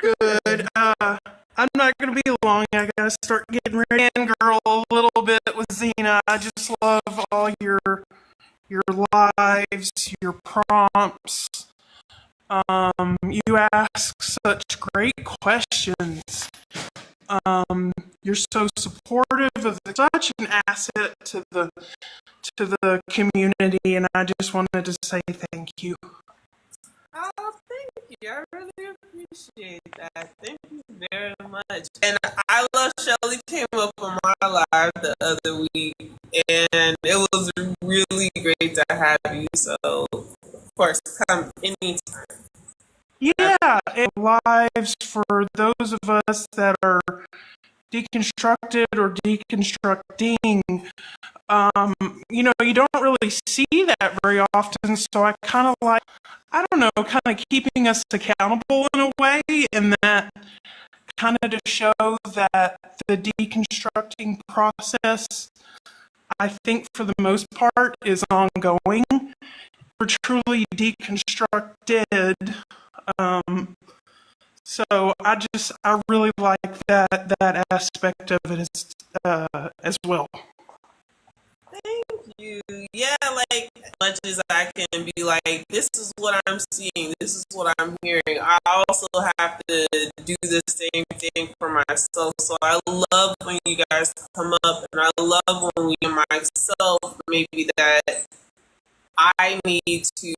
good. I'm not gonna be long. I gotta start getting ready and girl a little bit with Xena. I just love all your lives, your prompts. You ask such great questions. You're so supportive of such an asset to the community, and I just wanted to say thank you. Oh, thank you. I really appreciate that. Thank you very much. And I love Shelly came up on my live the other week, and it was really great to have you. So, of course, come anytime. Yeah, it lives for those of us that are deconstructed or deconstructing. You don't really see that very often, so I kind of like, I don't know, kind of keeping us accountable in a way, and that kind of to show that the deconstructing process, I think for the most part, is ongoing. We're truly deconstructed. So I really like that aspect of it as well. Thank you. Yeah, like as much as I can be like, this is what I'm seeing, this is what I'm hearing. I also have to do the same thing for myself. So I love when you guys come up, and I love when we myself maybe that I need to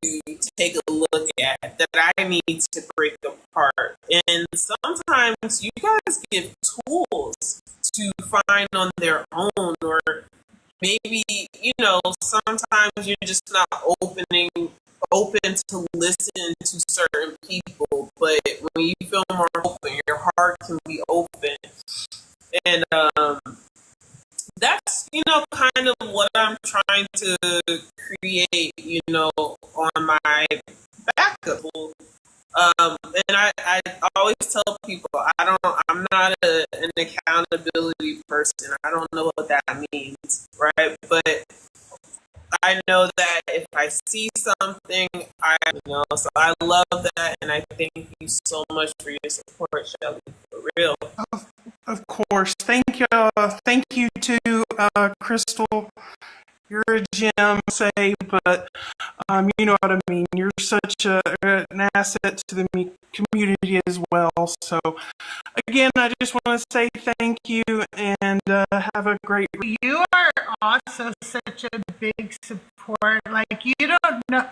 take a look at, that I need to break apart. And sometimes you guys give tools to find on their own, or maybe, sometimes you're just not open to listen to certain people. But when you feel more open, your heart can be open. And that's, kind of what I'm trying to create, on my backup. And I always tell people, I'm not an accountability person. I don't know what that means, right? But I know that if I see something, so I love that, and I thank you so much for your support, Shelly, for real. Of course, thank you to Crystal. You're a gem, but you know what I mean. You're such an asset to the community as well. So, again, I just want to say thank you and have a great. You are also such a big support. Like, you don't know,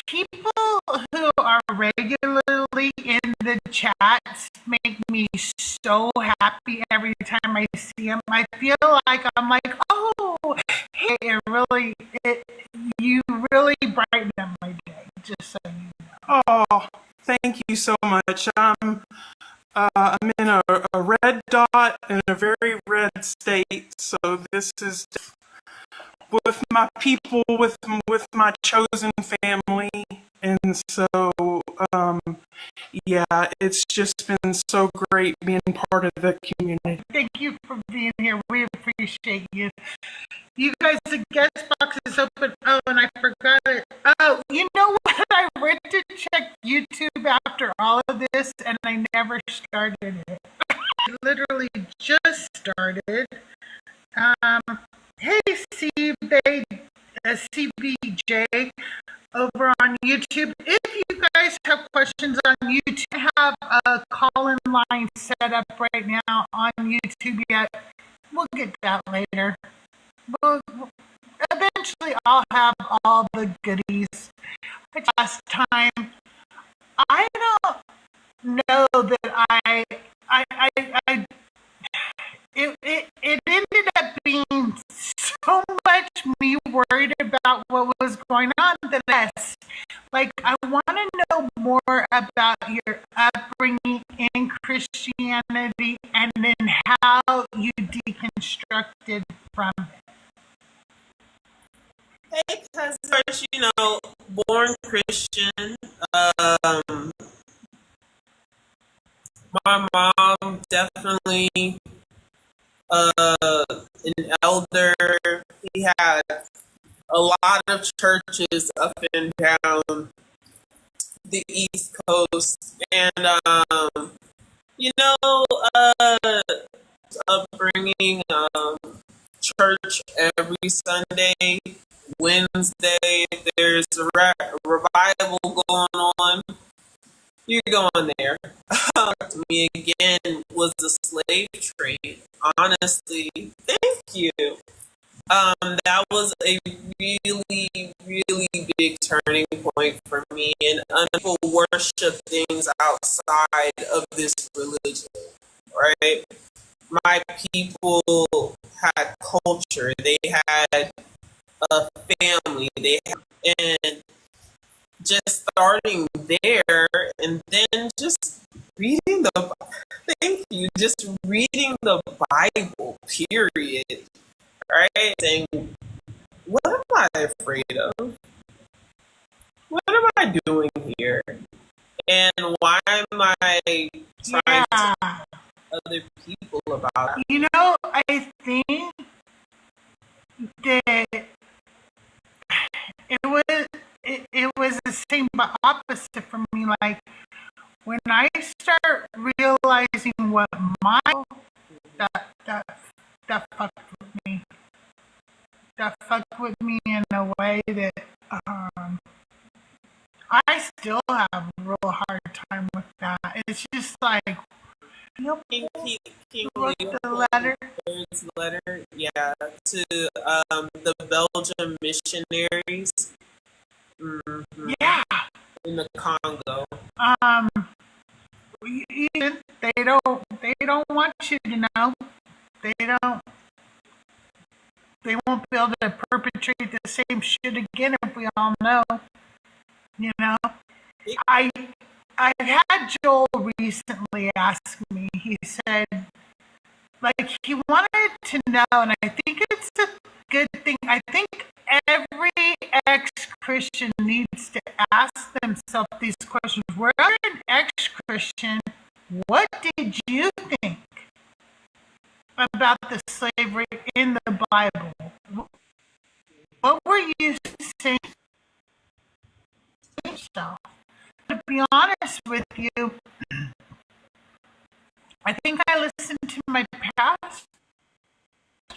people who are regularly in the chats make me so happy every time I see them. I feel like I'm like, oh, hey, you really brighten up my day, just so you know. Oh, thank you so much. I'm in a red dot in a very red state, so this is with my people, with my chosen family, and so yeah, it's just been so great being part of the community. Thank you for being here. We appreciate you. You guys, the guest box is open. Oh, and I forgot it. Oh, you know what? I went to check YouTube after all of this, and I never started it. I literally just started. Hey, CBJ over on YouTube. If you guys have questions on YouTube, I have a call-in line set up right now on YouTube yet. We'll get that later. Eventually, I'll have all the goodies. Last time, I don't know that it ended up being so much me worried about what was going on that I want to know more about your upbringing in Christianity and then how you deconstructed from it. Hey, because born Christian. My mom definitely an elder. He had a lot of churches up and down the East Coast, and you know, upbringing, church every Sunday, Wednesday. There's a revival going on. You're going there. To me again was the slave trade. Honestly, thank you. That was a really, really big turning point for me, and people worship things outside of this religion, right? My people had culture, they had a family, and just starting there, and then just reading the, thank you, just reading the Bible, period, right? Saying, what am I afraid of? What am I doing here? And why am I trying to tell other people about it? You know, I think that it was the same but opposite for me. Like when I start realizing what my that fucked with me. That fucked with me in a way that I still have a real hard time with that. It's just like King wrote the letter. Leopold's letter, yeah, to the Belgian missionaries, Yeah. in the Congo. They don't want you to know. They won't be able to perpetrate the same shit again if we all know. You know, I had Joel recently ask me. He said, like, he wanted to know, and I think it's a good thing. I think every ex-Christian needs to ask themselves these questions. Were you an ex-Christian? What did you think about the slavery in the Bible? What were you saying to yourself? To be honest with you, I think I listened to my pastor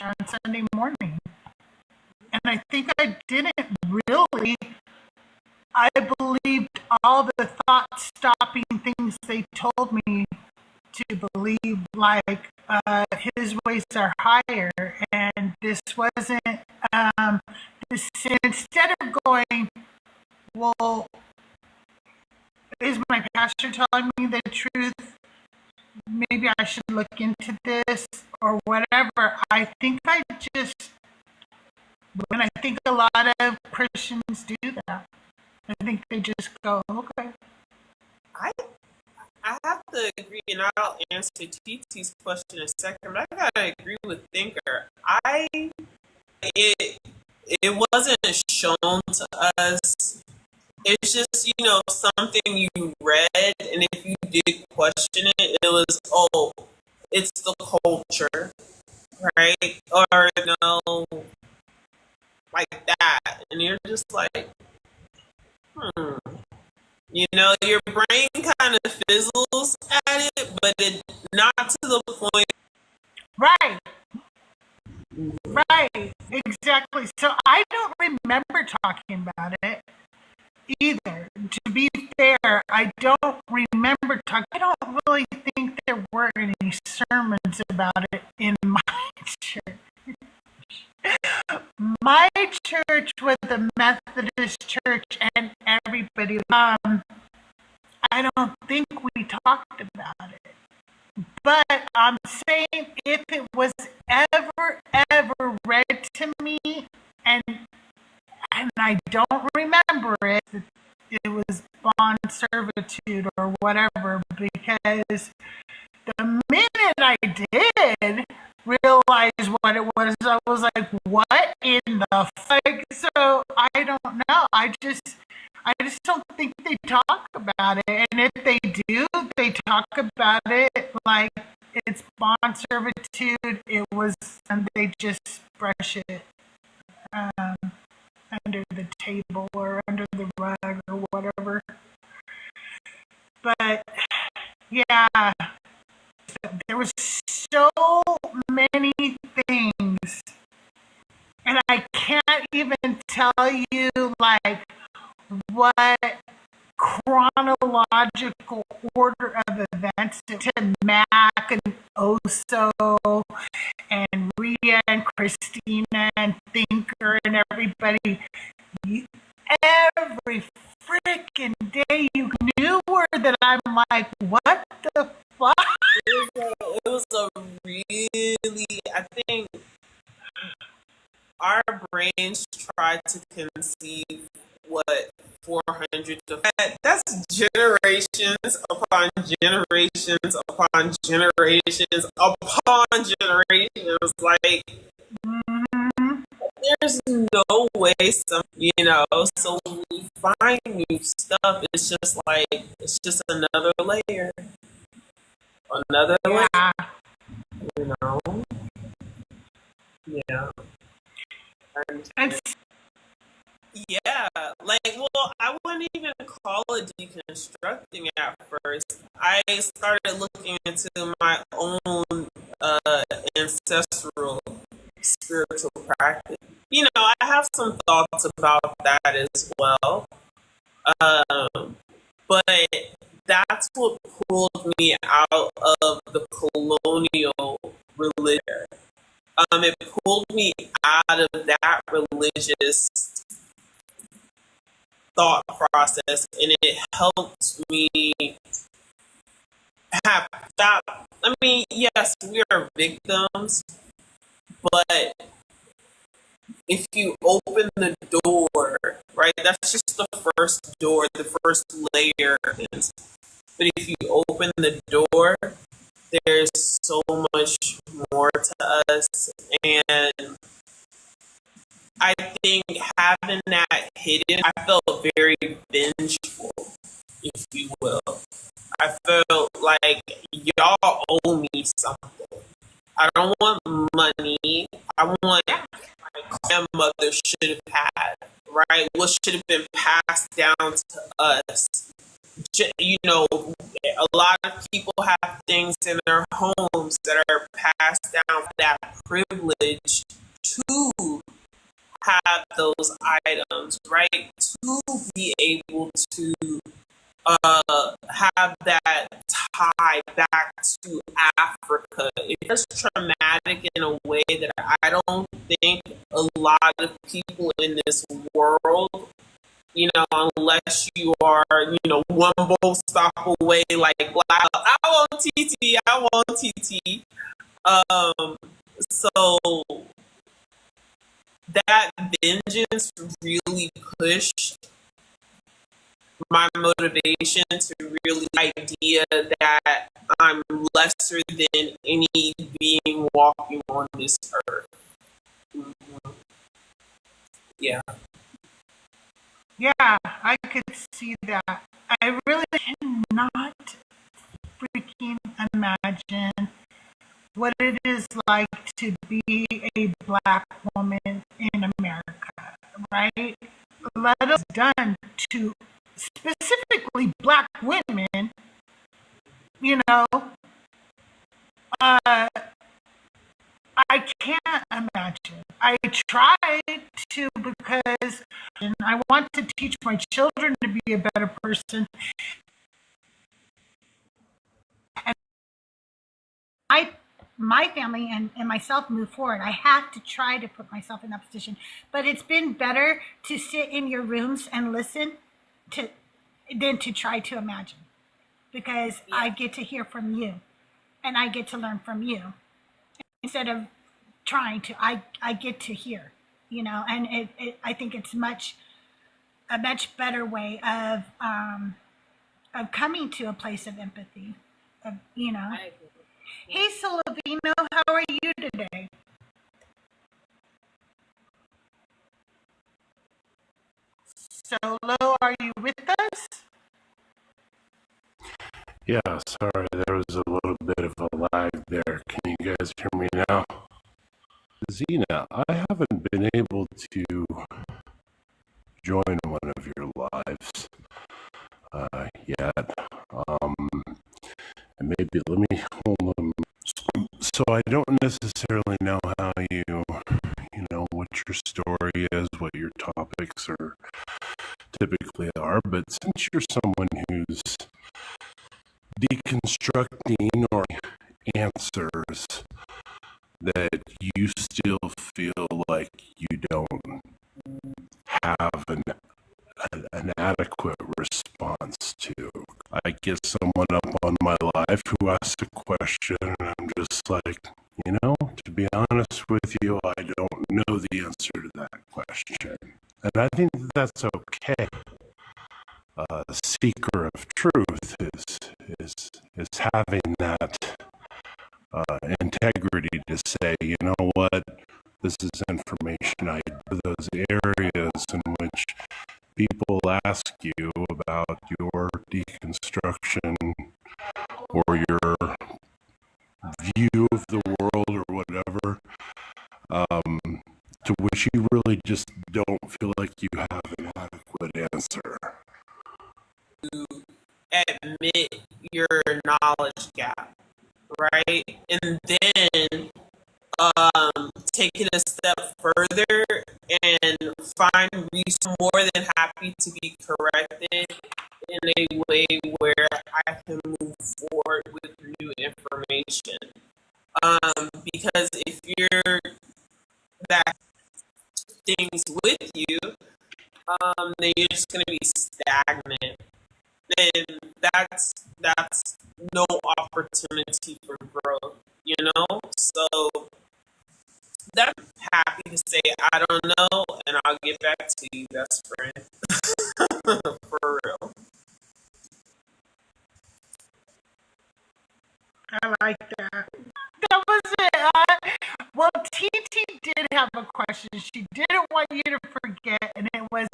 on Sunday morning, and I think I didn't really. I believed all the thought-stopping things they told me to believe, like his ways are higher, and this wasn't. Instead of going, well, is my pastor telling me the truth? Maybe I should look into this or whatever. I think when I think a lot of Christians do that, I think they just go, okay. I have to agree, and I'll answer TT's question in a second, but I gotta agree with Thinker. It wasn't shown to us. It's just, something you read, and if you did question it, it was, oh, it's the culture, right? Or, like that. And you're just like, your brain kind of fizzles at it, but it not to the point. Right. Right. Exactly. So I don't remember talking about it either. To be fair, I don't remember talking. I don't really think there were any sermons about it in my church. My church was the Methodist church, and everybody. I don't think we talked about it. But I'm saying if it was ever read to me, and I don't remember it, it was bond servitude or whatever, because the minute I did realize what it was, I was like, what in the fuck? So I don't know. I just don't think they talk about it. And if they do, they talk about it like it's bond servitude. It was, and they just brush it under the table or under the rug or whatever. But yeah, there was so many things, and I can't even tell you like what chronological order of events to Mac and Oso and Rhea and Christina and Thinker and everybody. You, every freaking day you knew her that I'm like, what the fuck? It was a really, I think our brains tried to conceive what 400 to that's generations upon generations upon generations upon generations. Like, there's no way so when we find new stuff, it's just another layer. Another layer. You know? Yeah. And yeah, I wouldn't even call it deconstructing at first. I started looking into my own ancestral spiritual practice. I have some thoughts about that as well. But that's what pulled me out of the colonial religion. It pulled me out of that religious thought process, and it helped me have stop. I mean, yes, we are victims, but if you open the door, right, that's just the first door, the first layer. But if you open the door, there's so much more to us. And I think having that hidden, I felt very vengeful, if you will. I felt like y'all owe me something. I don't want money. I want what my grandmother should have had, right? What should have been passed down to us. A lot of people have things in their homes that are passed down for that privilege to have those items, right? To be able to have that tie back to Africa. It's traumatic in a way that I don't think a lot of people in this world, unless you are, one bowl stop away, like, I want TT, I want TT. So that vengeance really pushed my motivation to really idea that I'm lesser than any being walking on this earth. Mm-hmm. Yeah. Yeah, I could see that. I really cannot freaking imagine what it is like to be a black woman in America, right? Let us done to specifically black women, I can't imagine. I tried to because I want to teach my children to be a better person. And my family and myself move forward. I have to try to put myself in that position. But it's been better to sit in your rooms and listen than to try to imagine. Because I get to hear from you and I get to learn from you. Instead of trying to, I get to hear, and I think it's a much better way of coming to a place of empathy, Hey, Salavino, how are you today? Solo, are you with us? Yeah, sorry, there was a little bit of a lag there. Can you guys hear me now? Zena, I haven't been able to join one of your lives yet. maybe let me hold them. So I don't necessarily know how you know, what your story is, what your topics are typically are, but since you're someone who's deconstructing or answers that you still feel like you don't have an adequate response to. I get someone up on my life who asks a question, and I'm just like, to be honest with you, I don't know the answer to that question. And I think that's okay. The seeker of truth is having that integrity to say, you know what, this is information I those areas in which people ask you about your deconstruction or your view of the world or whatever, to which you really just don't feel like you have an adequate answer. To admit your knowledge gap, right? And then take it a step further and find reason more than happy to be corrected in a way where I can move forward with new information. Because if you're that things with you, then you're just gonna be stagnant. Then that's no opportunity for growth, So I'm happy to say I don't know, and I'll get back to you, best friend. For real. I like that. That was it. Well, TT did have a question. She didn't want you to forget, and it was,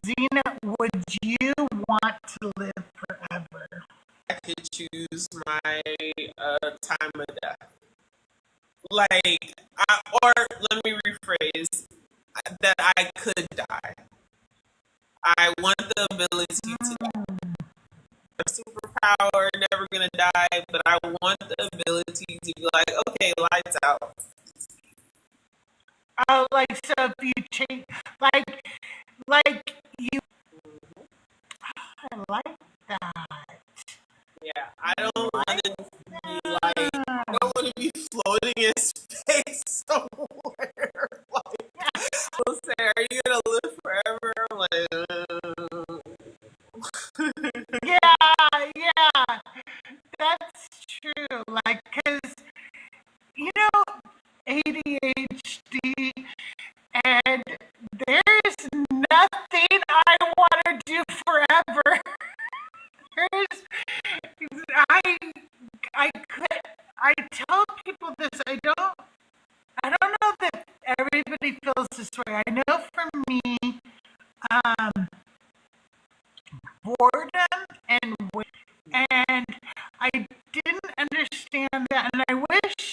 Zena, would you want to live forever? I could choose my time of death. Or let me rephrase, that I could die. I want the ability to die. A superpower, never gonna die, but I want the ability to be like, okay, lights out. Oh, so if you change, you, I like that. Yeah, I don't want to be I don't want to be floating in space somewhere. They'll say, "Are you gonna live forever?" I'm like, Yeah, that's true. Cause ADHD, and there's nothing I want to do forever. There's, I could, I tell people this. I don't know that everybody feels this way. I know for me, boredom and I didn't understand that, and I wish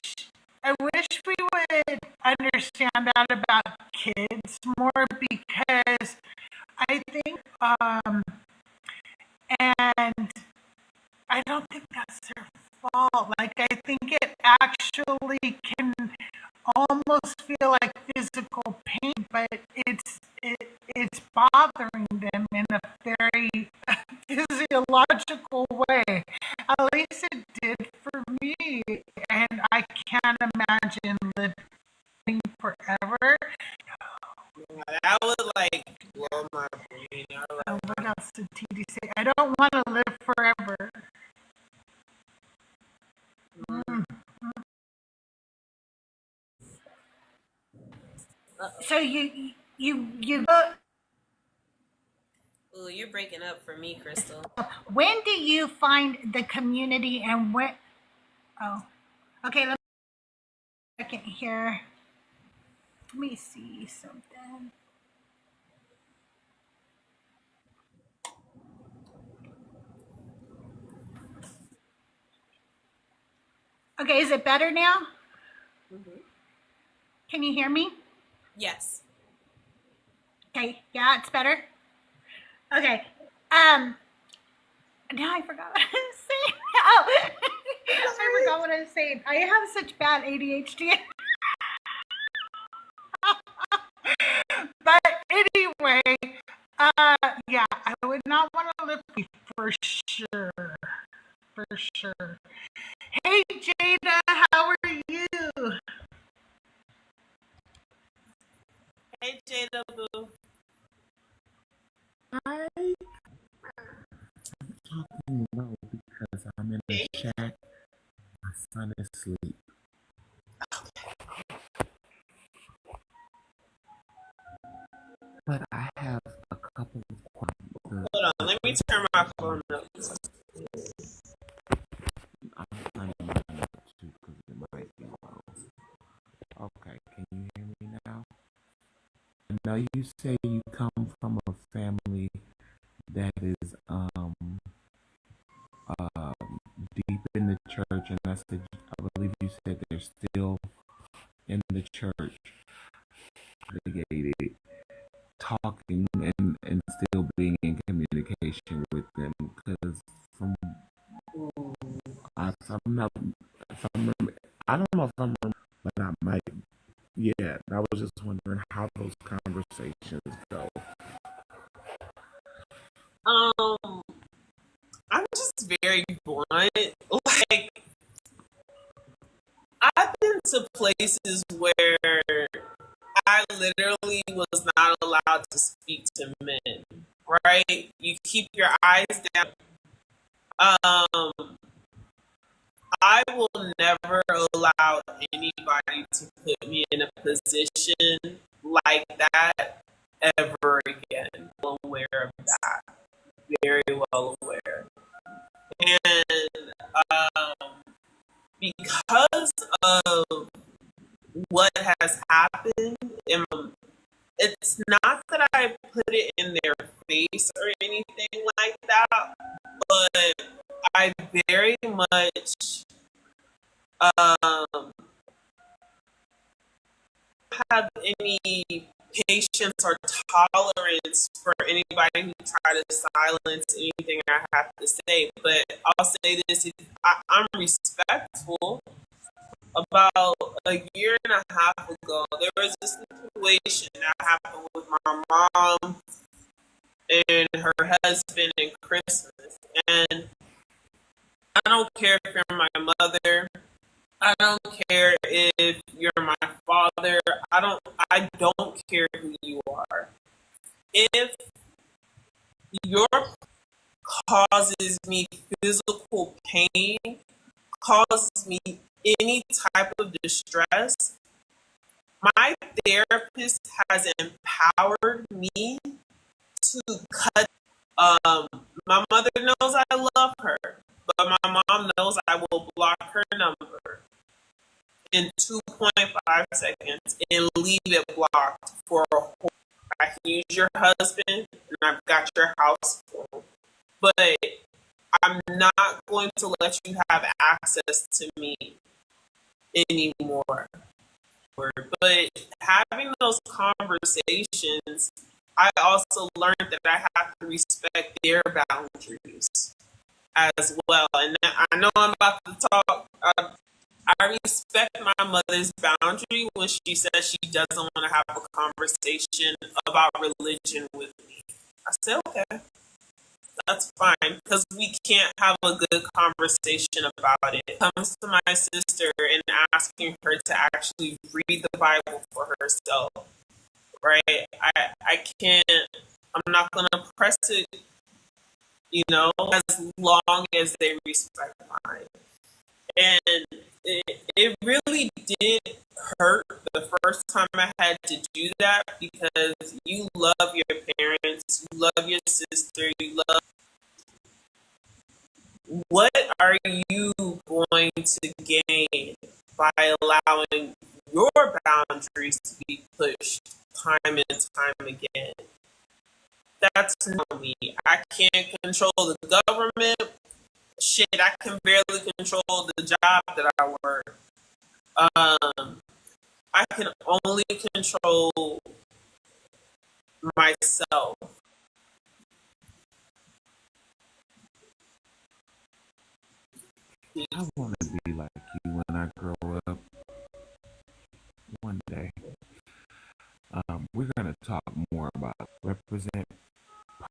we would understand that about kids more, because I think and I don't think that's their fault. I think it actually can almost feel like physical pain, but it's bothering them in a very physiological way. At least it did for me, and I can't imagine living forever. that would blow my brain. What else did TD say? I don't want to live forever. So you Ooh, you're breaking up for me, Crystal. when do you find the community, and when? Oh, okay. Let me second here. Let me see something. Okay, is it better now? Can you hear me? Yes. Okay, yeah, it's better. Okay. Now I forgot what I was saying. Oh, what I'm saying. I have such bad ADHD. But anyway, yeah, I would not want to live with you for sure. For sure. Hey, Jada, how are you? Hey, Jada Boo. Hi. I'm talking low because I'm in the shack. My son is asleep. But I have a couple of questions. Hold on, let me turn my phone up. I'm turning mine up too because it might be low. Okay, can you hear me now? I know you say you come from a family that is deep in the church, and I believe you said they're still in the church, congregated, talking and still being in communication with them. Because from if I'm not, if I'm, I don't know if I'm, but I might. Yeah, I was just wondering how those conversations go. I'm just very blunt. Like, I've been to places where I literally was not allowed to speak to men, right? You keep your eyes down. I will never allow anybody to put me in a position like that ever again. I'm aware of that. Very well aware. And because of what has happened, it's not that I put it in their face or anything like that, but I very much have any patience or tolerance for anybody who try to silence anything I have to say. But I'll say this: I'm respectful. About a year and a half ago, there was a situation that happened with my mom and her husband in Christmas. And I don't care if you're my mother. I don't care if you're my father. I don't care who you are. If your causes me physical pain, causes me any type of distress, my therapist has empowered me to cut. My mother knows I love her, but my mom knows I will block her number in 2.5 seconds and leave it blocked for a whole. I can use your husband, and I've got your house phone, but I'm not going to let you have access to me anymore. But having those conversations, I also learned that I have to respect their boundaries as well. And I know I'm about to talk. I respect my mother's boundary when she says she doesn't want to have a conversation about religion with me. I said, okay, that's fine, because we can't have a good conversation about it. It comes to my sister and asking her to actually read the Bible for herself, right? I can't, I'm not going to press it, as long as they respect mine. And it really did hurt the first time I had to do that, because you love your parents, you love your sister, you love. What are you going to gain by allowing your boundaries to be pushed time and time again? That's not me. I can't control the government. Shit, I can barely control the job that I work. I can only control myself. I want to be like I grow up one day. We're going to talk more about represent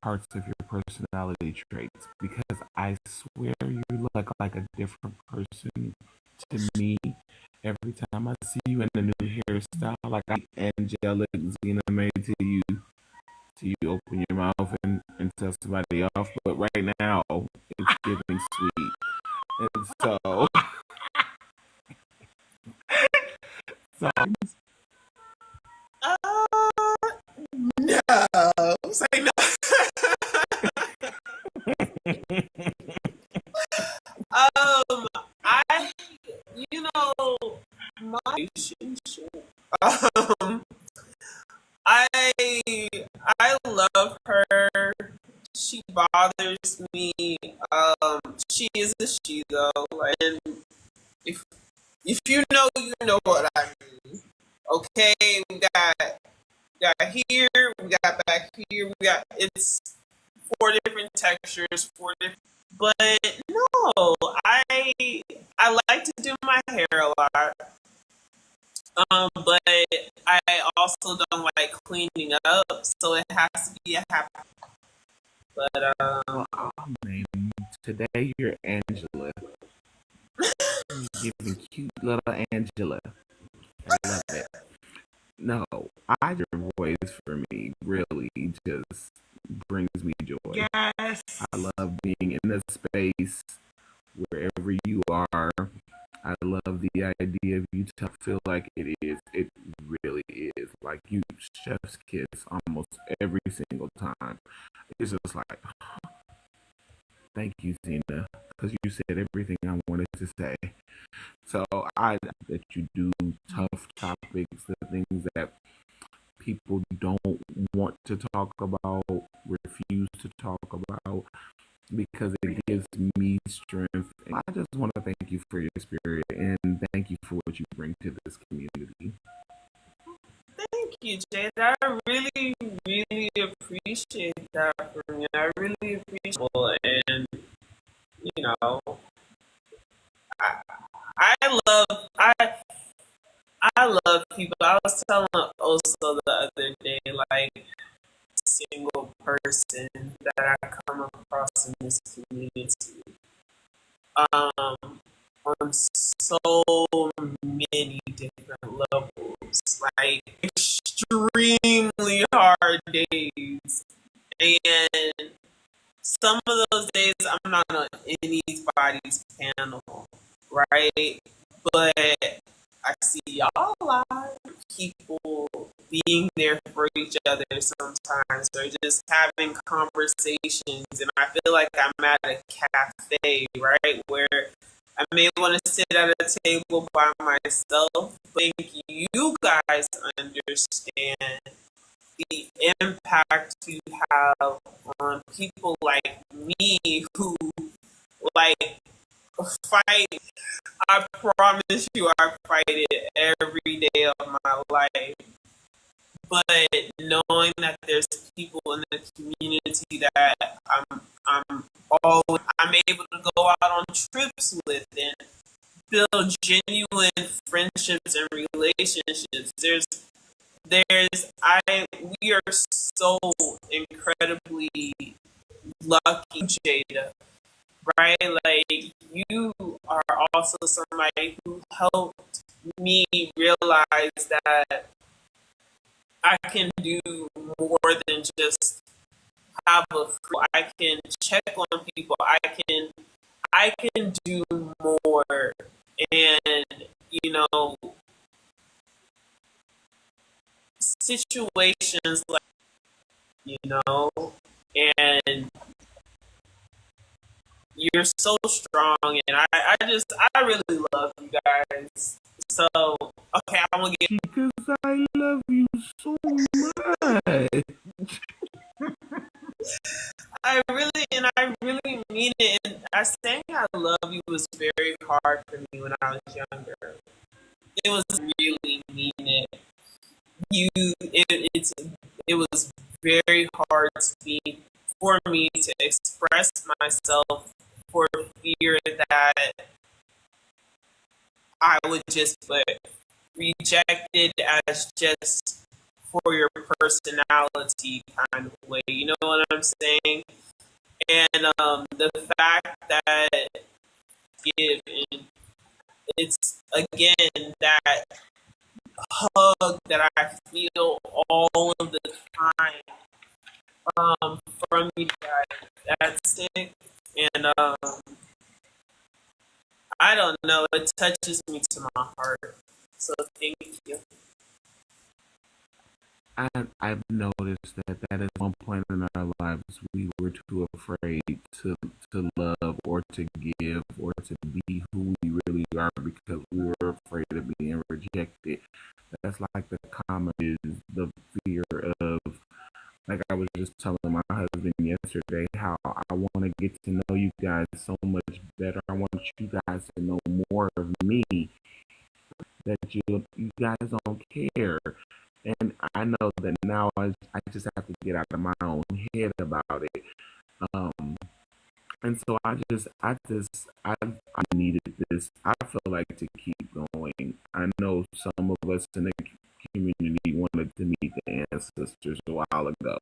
parts of your personality traits because I swear you look like a different person to me every time I see you in a new hairstyle. Like I'm angelic Zenamae to you open your mouth and tell somebody off, but right now it's giving sweet. And so, so No, say no. I, my relationship. Um, I, I love her. She bothers me. She is a she though, and if you know what I mean. Okay, we got here, we got back here, we got it's 4 different textures, 4 different. But no, I like to do my hair a lot. But I also don't like cleaning up, so it has to be a happy. But I'll name you today. You're Angela. You're giving cute little Angela. I love it. No, either voice for me really just brings me joy. Yes. I love being in a space wherever you are. I love the idea of you to feel like it is. It really is. Like you chef's kiss almost every single time. It's just like, thank you, Zena, because you said everything I wanted to say. So I that you do tough topics, the things that people don't want to talk about, refuse to talk about, because it gives me strength. And I just want to thank you for your spirit and thank you for what you bring to this community. thank you, Jade. I really, really appreciate that from you. I really appreciate it. And you know, I love I love people. I was telling also the other day, like single person that I come across in this community. On so many different levels, like extremely hard days, and some of those days I'm not on anybody's panel, right? But I see y'all live, people being there for each other sometimes, or just having conversations, and I feel like I'm at a cafe, right, where I may want to sit at a table by myself, but I think you guys understand the impact you have on people like me who like fight. I promise you, I fight it every day of my life. But knowing that there's people in the community that I'm able to go out on trips with and build genuine friendships and relationships. We are so incredibly lucky, Jada, right? Like you are also somebody who helped me realize that I can do more than just have a flu. I can check on people. I can do more, and situations like and you're so strong, and I really love you guys. So okay, I'm gonna get because I love you so much. I really mean it. And I saying I love you was very hard for me when I was younger. It was really mean it. It was very hard for me to express myself for fear that I would just put rejected as just for your personality kind of way. You know what I'm saying? And the fact that given, it's again that hug that I feel all of the time from you guys. That's it. And I don't know, it touches me to my heart. So thank you. I've noticed that at one point in our lives we were too afraid to love or to give or to be who we really are because we were afraid of being rejected. That's like the common is the fear of, like I was just telling my husband yesterday how I want to get to know you guys so much better. I want you guys to know more of me, that you guys don't care. And I know that now I just have to get out of my own head about it. And so I needed this. I feel like to keep going. I know some of us in the community wanted to meet the ancestors a while ago,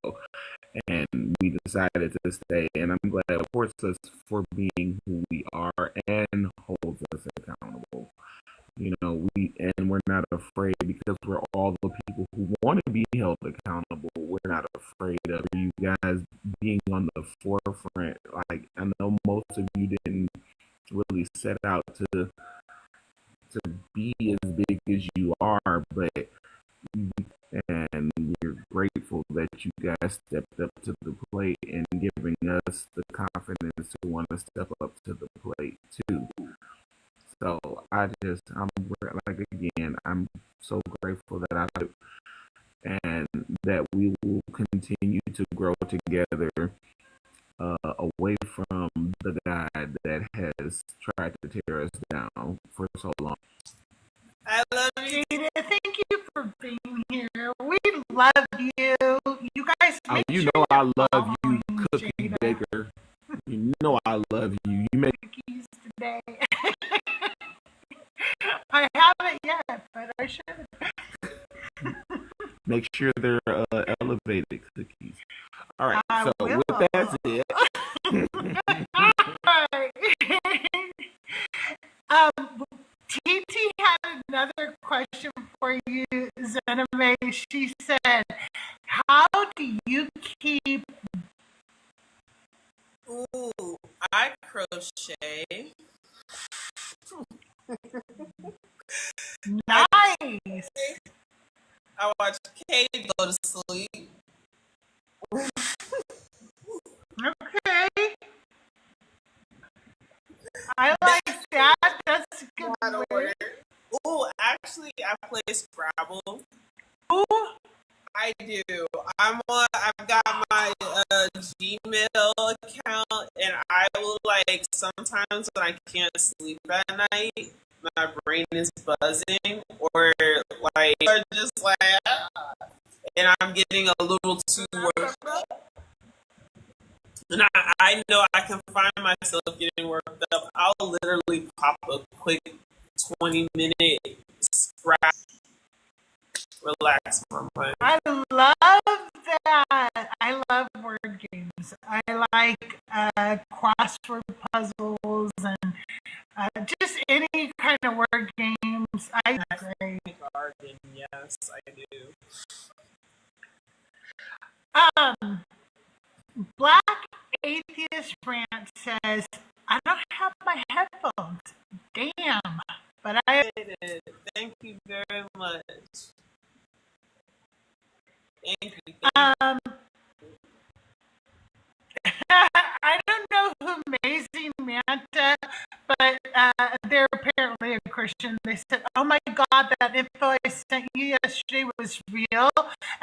and we decided to stay. And I'm glad it supports us for being who we are and holds us accountable. You know, we're not afraid because we're all the people who want to be held accountable. We're not afraid of you guys being on the forefront. Like I know most of you didn't really set out to be as big as you are, but and we're grateful that you guys stepped up to the plate and giving us the confidence to want to step up to the plate too. So I'm like, again, I'm so grateful that I do, and that we will continue to grow together away from the guy that has tried to tear us down for so long. I love you. Jada, thank you for being here. We love you. You guys, Oh, make you sure know I you're love you, following Cookie Jada Baker. You know I love you. You make cookies today. I haven't yet, but I should. make sure they're elevated cookies. All right. I So will. with that said, Alright. TT had another question for you, Zenamae. She said, how do you keep Ooh, I crochet. nice? I watch Katie go to sleep. Okay. I like that. That's a good Out of way. order. Ooh, actually, I play Scrabble. Ooh, I do. I've got my Gmail account, and I will like sometimes when I can't sleep at night, my brain is buzzing, or like, or just like, and I'm getting a little too worked up. And I know I can find myself getting worked up. I'll literally pop a quick 20-minute scrap, relax my mind. I love that. I love word games. I like crossword puzzles and just any kind of word games. I great. Garden, yes, I do. Black Atheist Rant says, I don't have my headphones. Damn. But I Thank you very much. Thank you. I don't know who Amazing Manta, but they're apparently a Christian. They said, oh my God, that info I sent you yesterday was real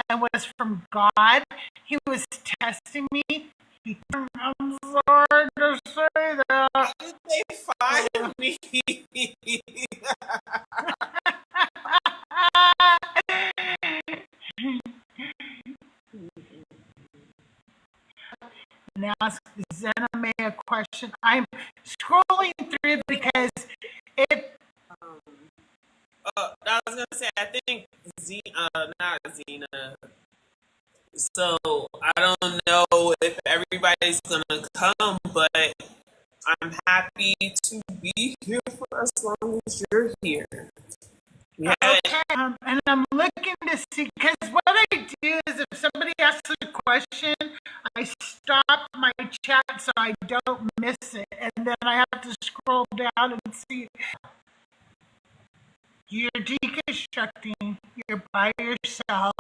and was from God. He was testing me. I'm sorry to say that. They find me. And ask Zenamae a question. I'm scrolling through because it to say, I think not Zena. So I don't know if everybody's gonna come, but I'm happy to be here for as long as you're here. Yeah. Okay. And I'm looking to see, because what I do is if somebody asks a question, I stop my chat so I don't miss it. And then I have to scroll down and see. You're deconstructing, you're by yourself.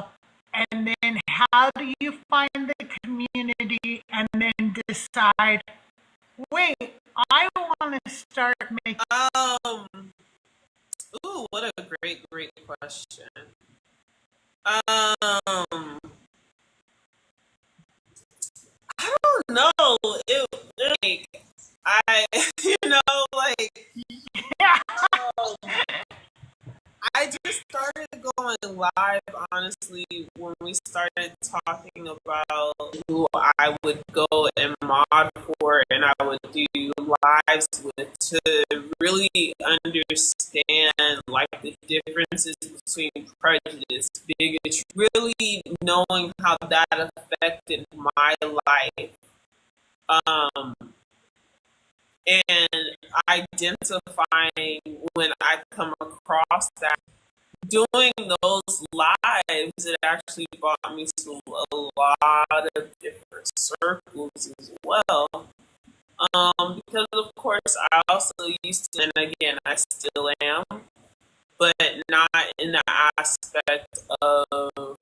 And then how do you find the community and then decide, wait, I want to start making. Ooh, what a great question. I don't know. Like I, like I just started going live, honestly, when we started talking about who I would go and mod for and I would do lives with to really understand, like, the differences between prejudice, bigotry, really knowing how that affected my life. And identifying when I come across that, doing those lives, it actually brought me to a lot of different circles as well. Because of course I also used to, and again I still am, but not in the aspect of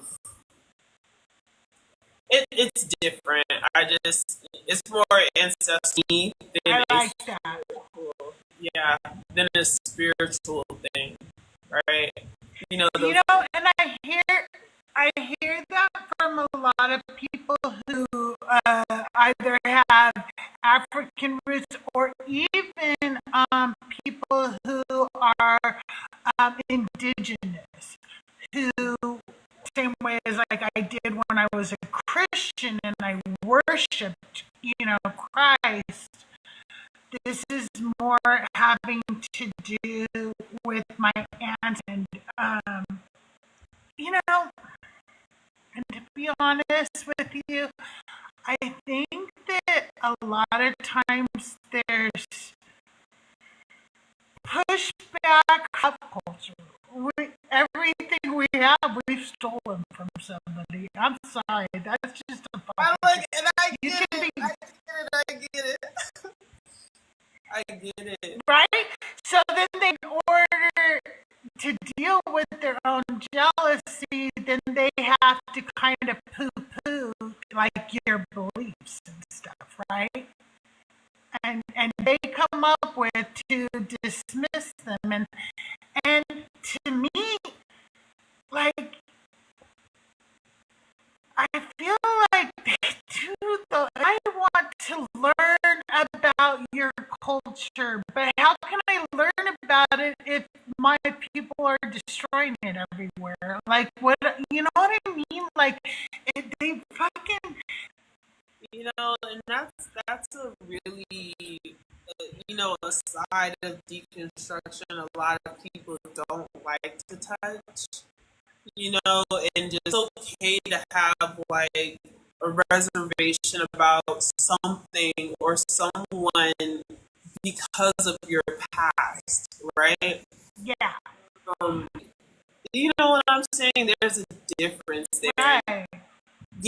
it's different. It's more ancestry than I like that. Yeah, than a spiritual thing, right? And I hear that from a lot of people who either have African roots or even people who are indigenous, who, same way as like I did when I was a Christian and I worshipped, Christ. This is more having to do with my aunt and and to be honest with you, I think that a lot of times there's pushback of culture. Everything we have, we've stolen from somebody. I'm sorry, that's just a I fucking. and I get it. I get it. Right? So then in order to deal with their own jealousy, then they have to kind of poo-poo like your beliefs and stuff, right? And they come up with to dismiss them, and to me, like, I feel like they do though. I want to learn about your culture, but how can I learn about it if my people are destroying it everywhere? Like, what, you know what I mean? Like, they fucking. And that's a really, a side of deconstruction a lot of people don't like to touch. And just okay to have like a reservation about something or someone because of your past, right? Yeah. You know what I'm saying? There's a difference there. Right.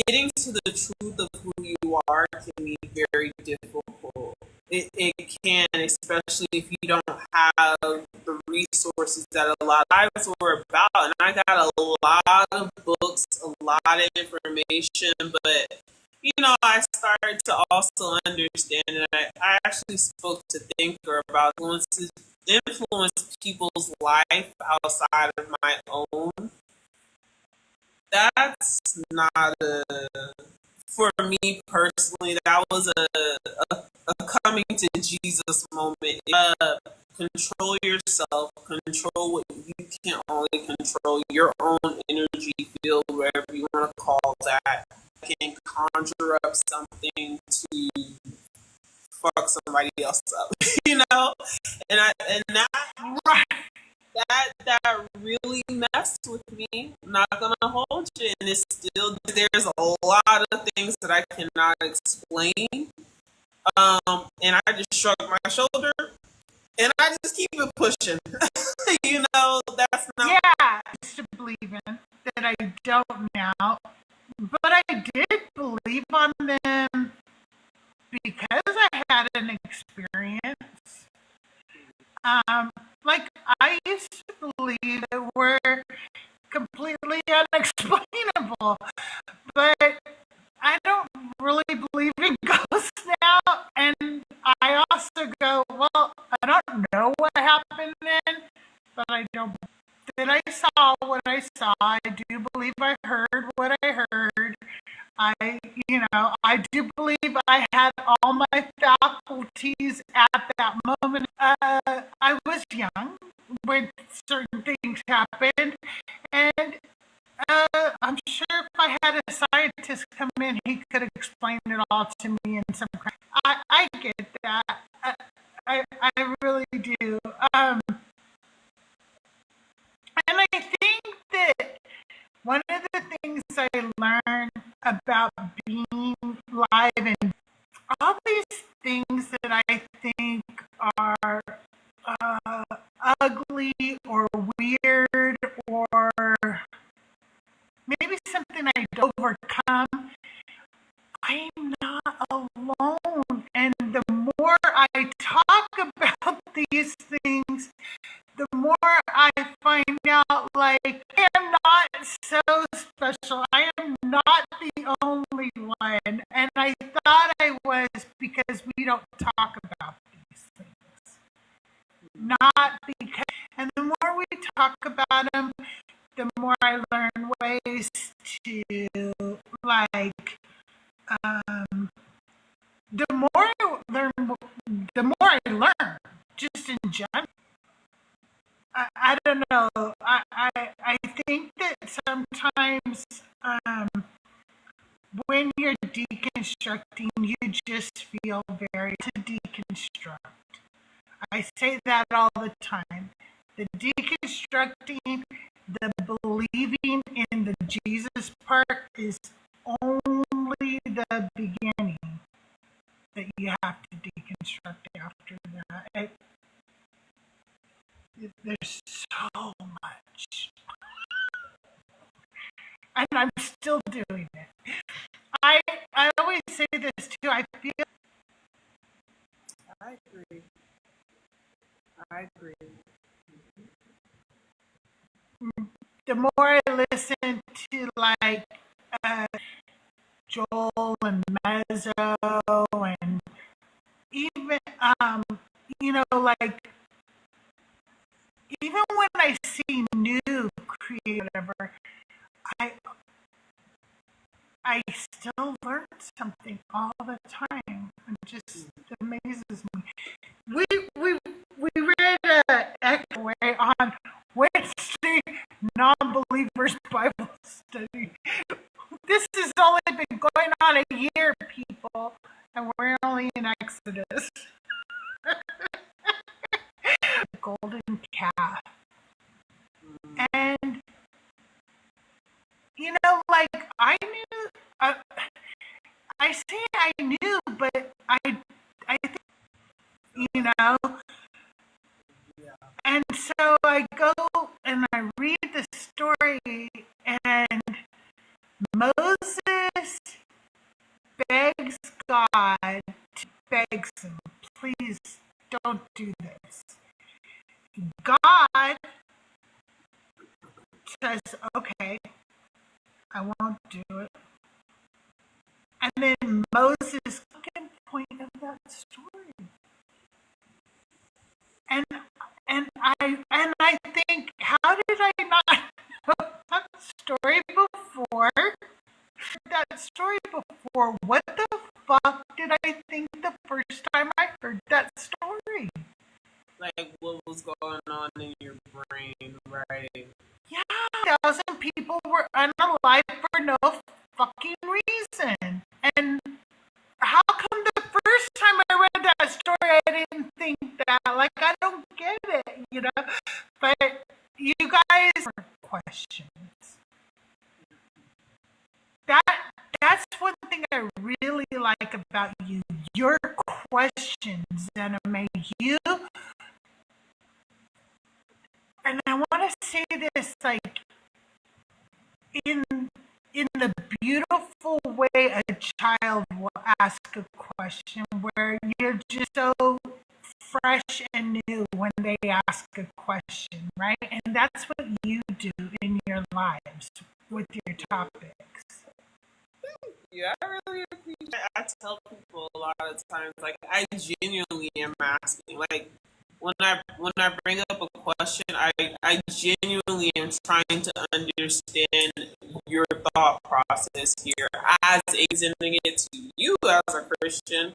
Getting to the truth of who you are can be very difficult. It can, especially if you don't have the resources that a lot of lives were about. And I got a lot of books, a lot of information, but I started to also understand, and I actually spoke to Thinker about influence people's life outside of my own. That's not for me personally, that was a coming to Jesus moment. Control yourself, control what you can only control, your own energy field, wherever you want to call that. Can conjure up something to fuck somebody else up, and that. Right. that really messed with me. I'm not gonna hold you, and it's still there's a lot of things that I cannot explain. And I just shrug my shoulder and I just keep it pushing. That's not. Yeah, I used to believe in that I don't now, but I did believe on them because I had an experience. Like I used to believe that were completely unexplainable, but I don't really believe in ghosts now, and I also go, well, I don't know what happened then, but I don't. That I saw what I saw. I do believe I heard what I heard. I do believe I had all my faculties at that moment. I was young when certain things happened, and I'm sure if I had a scientist come in, he could explain it all to me in some. I get that. I really do. And I think that one of the things I learned about being live and all these things that I think are ugly or weird or maybe something I'd overcome, I'm not alone. And the more I talk about these things, the more I find out, like, I am not so special. I am not the only one. And I thought I was because we don't talk about these things. Not because, and the more we talk about them, the more I learn ways to, like, the more I learn, the more I learn, just in general. I don't know. I think that sometimes when you're deconstructing, you just feel very to deconstruct. I say that all the time. The deconstructing, the believing in the Jesus part is only the beginning that you have to deconstruct after that. There's so much. And I'm still doing it. I always say this too. I feel. I agree. I agree. The more I listen to like Joel and Mezzo and even like even when I see new creative whatever, I still learn something all the time. It just amazes me. We read Echo on Wednesday non-believers Bible study. This has only been going on a year, people, and we're only in Exodus. Golden calf. And like I knew. I say I knew, but I think And so I go and I read the story, and Moses begs God to beg him, please don't do this. God says, okay, I won't do it. And then Moses, second point of that story. And I think, how did I not know that story before? That story before. What the fuck did I think the first time I heard that story? Like what was going on in your brain, right? Yeah, 1,000 people were unalive for no fucking reason. And how come the first time I read that story, I didn't think that? Like, I don't get it, But you guys are questions. That's one thing I really like about you. Your questions, Zenamae. You, and I want to say this like in the beautiful way a child will ask a question, where you're just so fresh and new when they ask a question, right? And that's what you do in your lives with your topics. Yeah, I really appreciate it. I tell people a lot of times, like, I genuinely am asking. Like, when I bring up a question, I genuinely am trying to understand your thought process here as extending it to you as a Christian.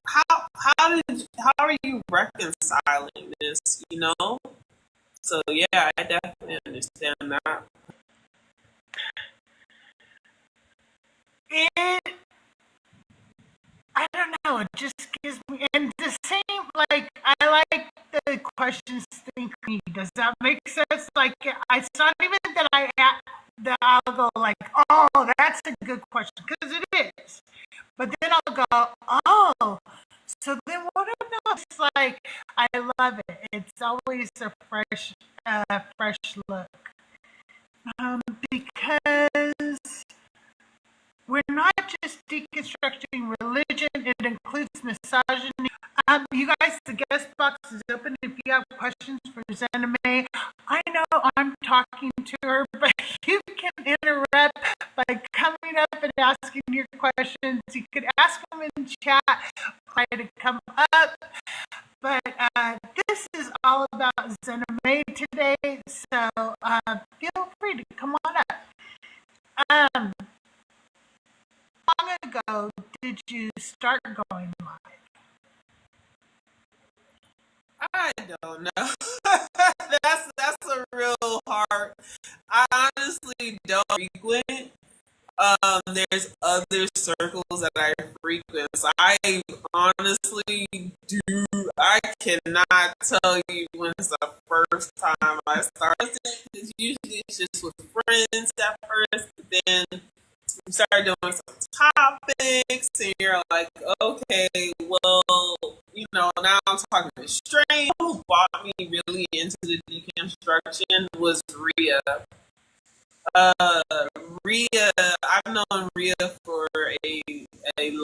How are you reconciling this? You know? So yeah, I definitely understand that. I don't know, it just gives me, and the same, like, I like the questions thinking. Does that make sense? Like, it's not even that that I'll go like, oh, that's a good question, because it is. But then I'll go, oh, so then what about it's like, I love it. It's always a fresh look. Because we're not just deconstructing religion, it includes misogyny. You guys, the guest box is open if you have questions for Zenamae. I know I'm talking to her, but you can interrupt by coming up and asking your questions. You could ask them in chat, try to come up. But this is all about Zenamae today, so feel free to come on up. How long ago did you start going live? I don't know. that's a real hard. I honestly don't frequent. There's other circles that I frequent. So I honestly do. I cannot tell you when's the first time I started. It's usually just with friends at first, but then we started doing some topics, and you're like, okay, well, now I'm talking to strangers. Who brought me really into the deconstruction was Rhea. Rhea, I've known Rhea for a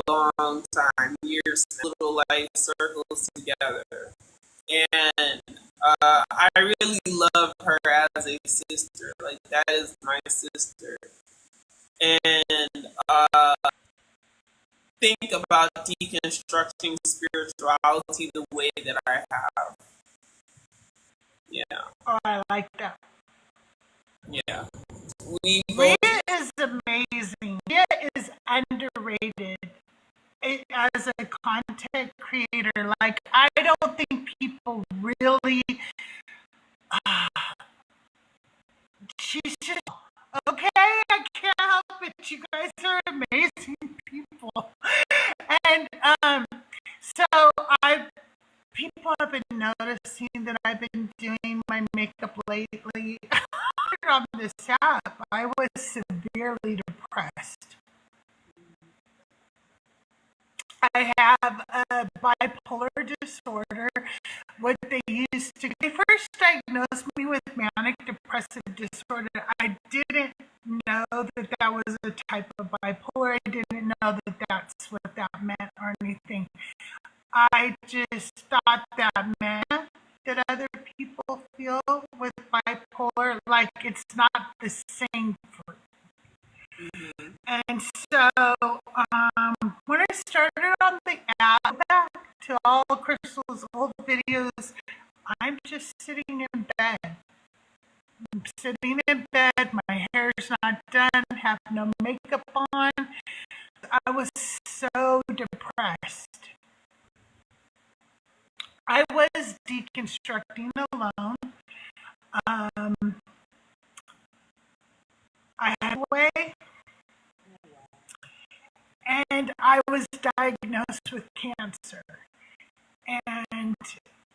long time, years, little life circles together, and I really love her as a sister. Like, that is my sister, and think about deconstructing spirituality the way that I have. Yeah. Oh, I like that. Yeah. We Rhea both. is amazing. Rhea is underrated as a content creator. Like, I don't think people really. She's just okay. I can't help it. You guys are amazing people, and so people have been noticing that I've been doing my makeup lately. On this app, I was severely depressed. I have a bipolar disorder. What they first diagnosed me with manic depressive disorder. I didn't know that that was a type of bipolar. I didn't know that that's what that meant or anything. I just thought that meant that other people feel with bipolar, like it's not the same for me. And so when I started on the app, back to all Crystal's old videos, I'm just sitting in bed. I'm sitting in bed, my hair's not done, have no makeup on. I was so depressed. I was deconstructing alone. I had a way, and I was diagnosed with cancer. And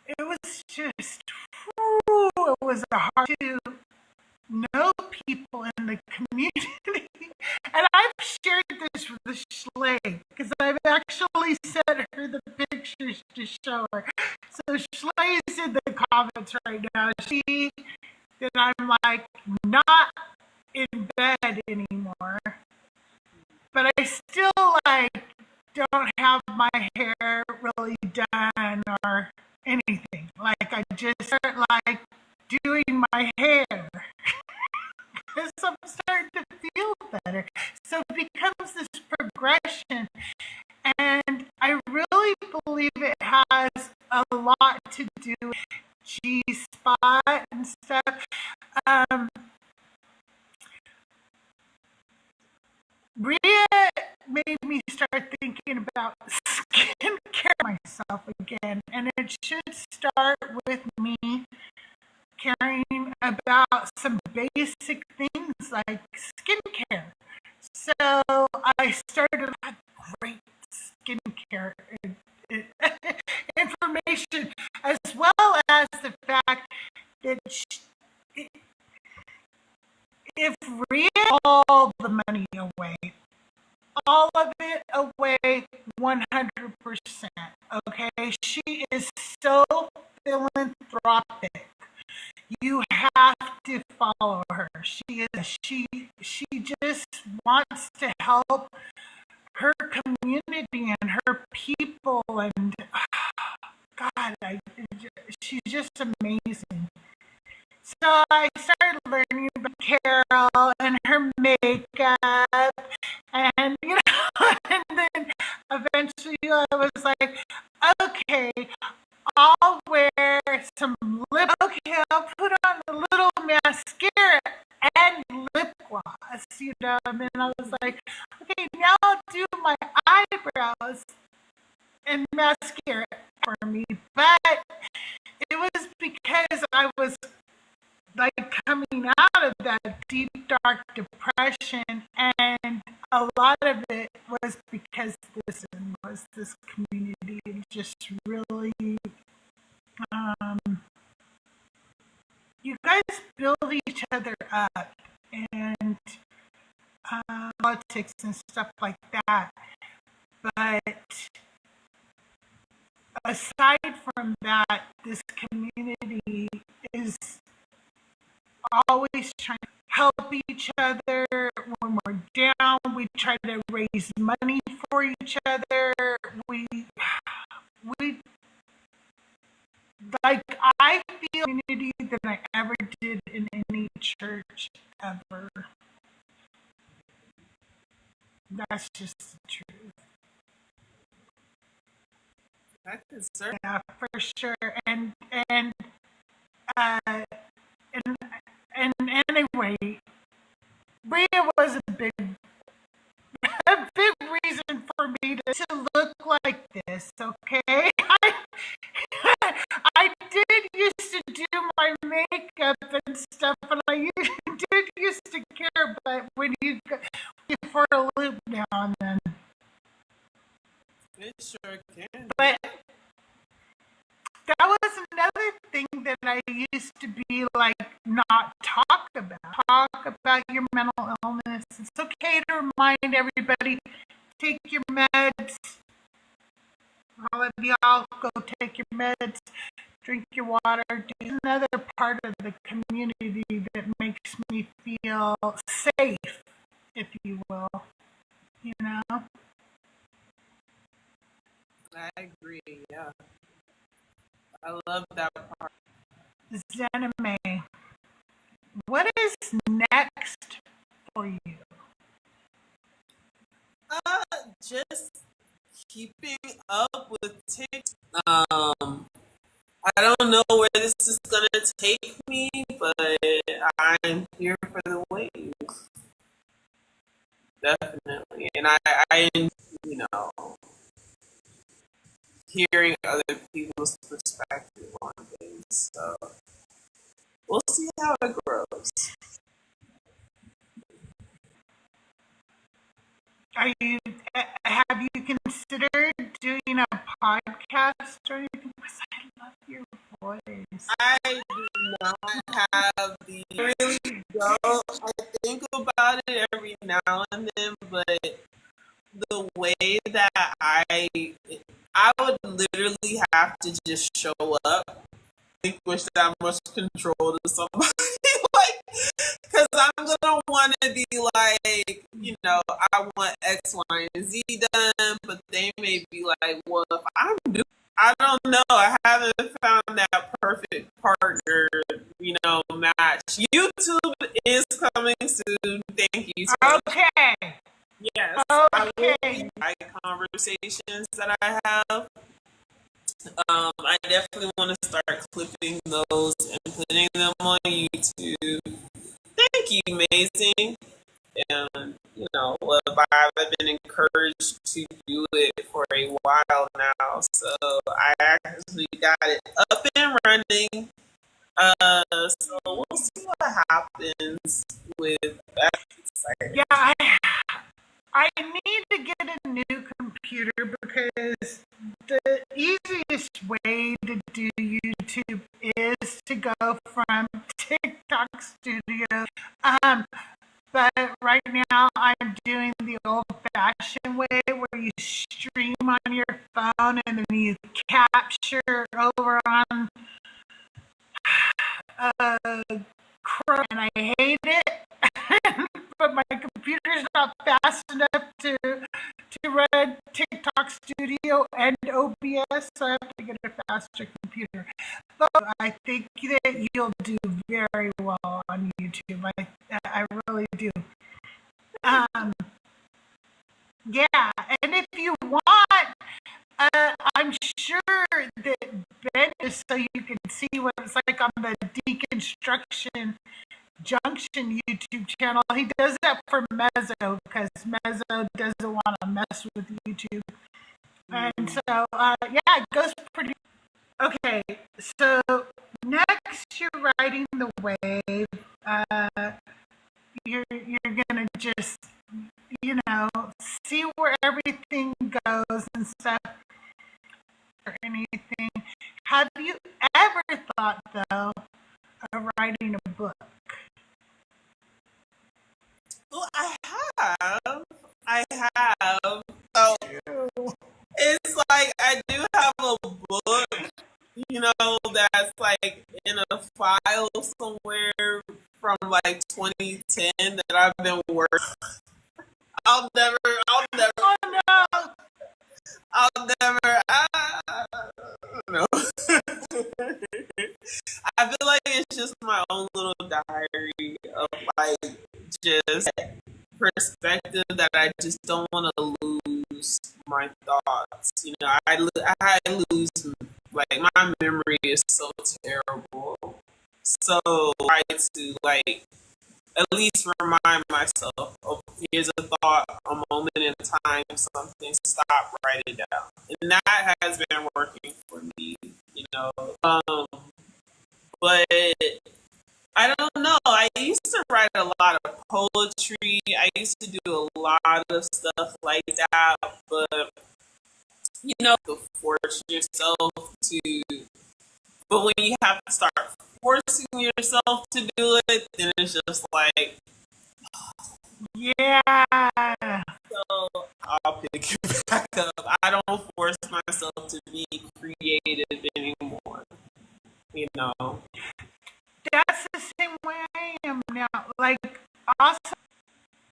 it was just, it was hard to know people in the community. And I've shared this with Schley because I've actually sent her the pictures to show her. So Schley's in the comments right now. That I'm like not in bed anymore, but I still like don't have my hair really done or anything. Like I just start like doing my hair because I'm starting to feel better. So it becomes this progression, and I really believe it has a lot to do with G-spot and stuff. Rhea made me start thinking about skincare myself again, and it should start with me caring about some basic things like skincare. So I started with great skincare information, as well as the fact that if Rhea all the money away, all of it away 100%, okay? She is so philanthropic. You have to follow her. She just wants to help her community and her people, and God, she's just amazing. So I started learning about Carol and her makeup, and and then eventually I was like, okay, I'll wear some lip. Okay, I'll put on a little mascara and lip gloss, and then I was like, okay, now I'll do my eyebrows and mascara for me. But it was because I was like coming out of that deep, dark depression, and a lot of it was because this community just really, you guys build each other up, and politics and stuff like that. But aside from that, this community is always trying to help each other when we're down. We try to raise money for each other. We like, I feel unity than I ever did in any church ever. That's just the truth. That is certain. Yeah, for sure. And anyway, Bria was a big reason for me to look like this. Okay, I did used to do my makeup and stuff, and I did used to care, but when you for a loop now and then. It sure can. But that was another thing that I used to be like not talk about. Talk about your mental illness. It's okay to remind everybody, take your meds. All of y'all go take your meds, drink your water. Do another part of the community that makes me feel safe, if you will. I agree, yeah. I love that part. Zenamae, what is next for you? Just keeping up with TikTok. I don't know where this is gonna take me, but I'm here for the wave. Definitely. And I hearing other people's perspective on things. So we'll see how it grows. Have you considered doing a podcast or anything? Because I love your voice. I do not have the really don't. I think about it every now and then, but the way that I would literally have to just show up, relinquish that much control to somebody, like, because I'm gonna want to be like, I want X, Y, and Z done, but they may be like, well, if I'm doing, I don't know, I haven't found that perfect partner, match. YouTube is coming soon. Thank you. Okay. Yes, I will Okay. like conversations that I have. I definitely want to start clipping those and putting them on YouTube. Thank you, amazing. And I've been encouraged to do it for a while now, so I actually got it up and running. So we'll see what happens with that. Yeah, I need to get a new computer because the easiest way to do YouTube is to go from TikTok Studio. But right now I'm doing the old-fashioned way where you stream on your phone and then you capture over on Chrome, and I hate it. But my computer's not fast enough to run TikTok Studio and OBS, so I have to get a faster computer. But I think that you'll do very well on YouTube. I really do. Yeah, and if you want, I'm sure that Ben is so you can see what it's like on the Deconstruction Junction YouTube channel. He does that for Mezzo because Mezzo doesn't want to mess with YouTube. And so, yeah, it goes pretty. Okay, so next you're riding the wave. You're gonna just see where everything goes and stuff or anything. Have you ever thought though of writing a book? Well, I have. So it's like I do have a book, that's like in a file somewhere from like 2010 that I've been working. I'll never, Oh no! no. I feel like it's just my own little diary of like just perspective that I just don't want to lose my thoughts. I lose, like, my memory is so terrible. So I try to, like, at least remind myself of here's a thought, a moment in time, something, stop, write it down. And that has been working for me, but I don't know. I used to write a lot of poetry. I used to do a lot of stuff like that, but to force yourself to. But when you have to start forcing yourself to do it, then it's just like, Yeah. so I'll pick it back up. I don't force myself to be creative anymore. That's the same way I am now. Like, also,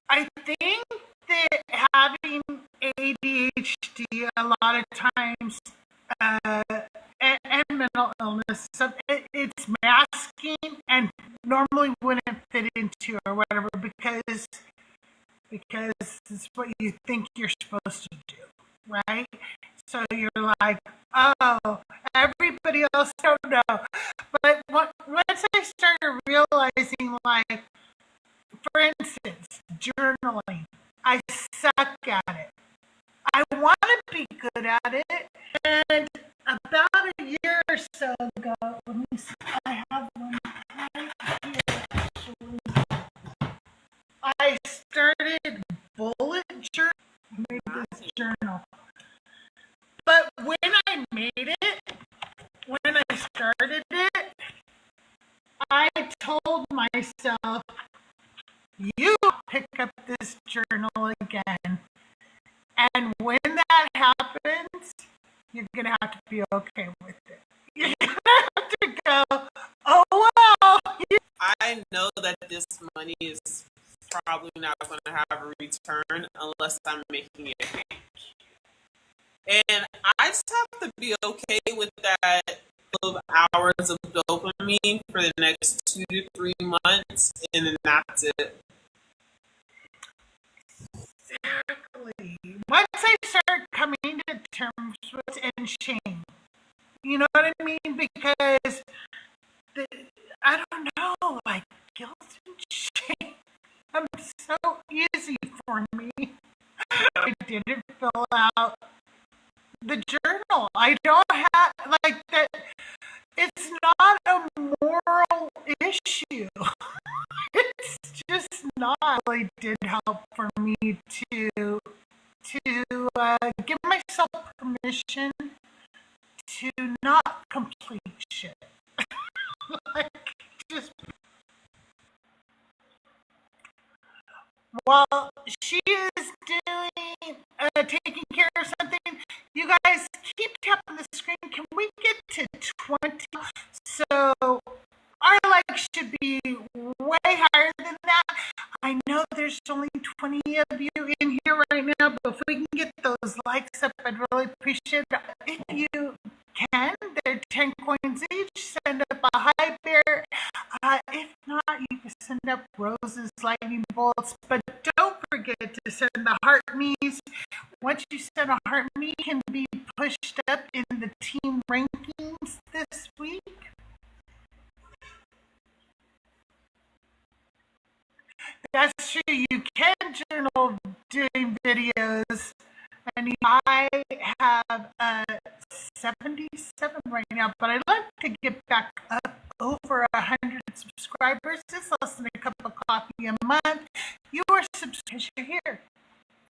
I think that having ADHD a lot of times, and mental illness, it's masking and normally wouldn't fit into or whatever because it's what you think you're supposed to do, right? So you're like, oh, everybody else don't know. But once I started realizing, like, for instance, journaling, I suck at it. I want to be good at it. And about a year or so ago, let me see, I have one right here, actually. I started bullet journal, made this journal. But when I made it, when I started it, I told myself, you pick up this journal again. And when that happens, you're going to have to be okay with it. You're going to have to go, oh, well. I know that this money is probably not going to have a return unless I'm making it bank. And I just have to be okay with that 12 hours of dopamine for the next 2 to 3 months, and then that's it. Exactly. Once I start coming to terms with and shame, you know what I mean? Because I don't know, like guilt and shame, so easy for me. I didn't fill out the journal. I don't have like that. It's not a moral issue. It's just not. It really did help for me to give myself permission to not complete shit. Like just while she is doing taking care of something, you guys keep tapping the screen. Can we get to 20? So our likes should be way higher than that. I know there's only 20 of you in here right now, but if we can get those likes up, I'd really appreciate it. If you can, they're 10 coins each. Send up a high bear. If not, you can send up roses, lightning bolts, but don't forget to send the heart me's. Once you send a heart me, can be pushed up in the team rankings this week. That's true. You can journal doing videos, and I have 77 right now, but I'd like to get back up over 100 subscribers. It's less than a cup of coffee a month. You are subscribed. You're here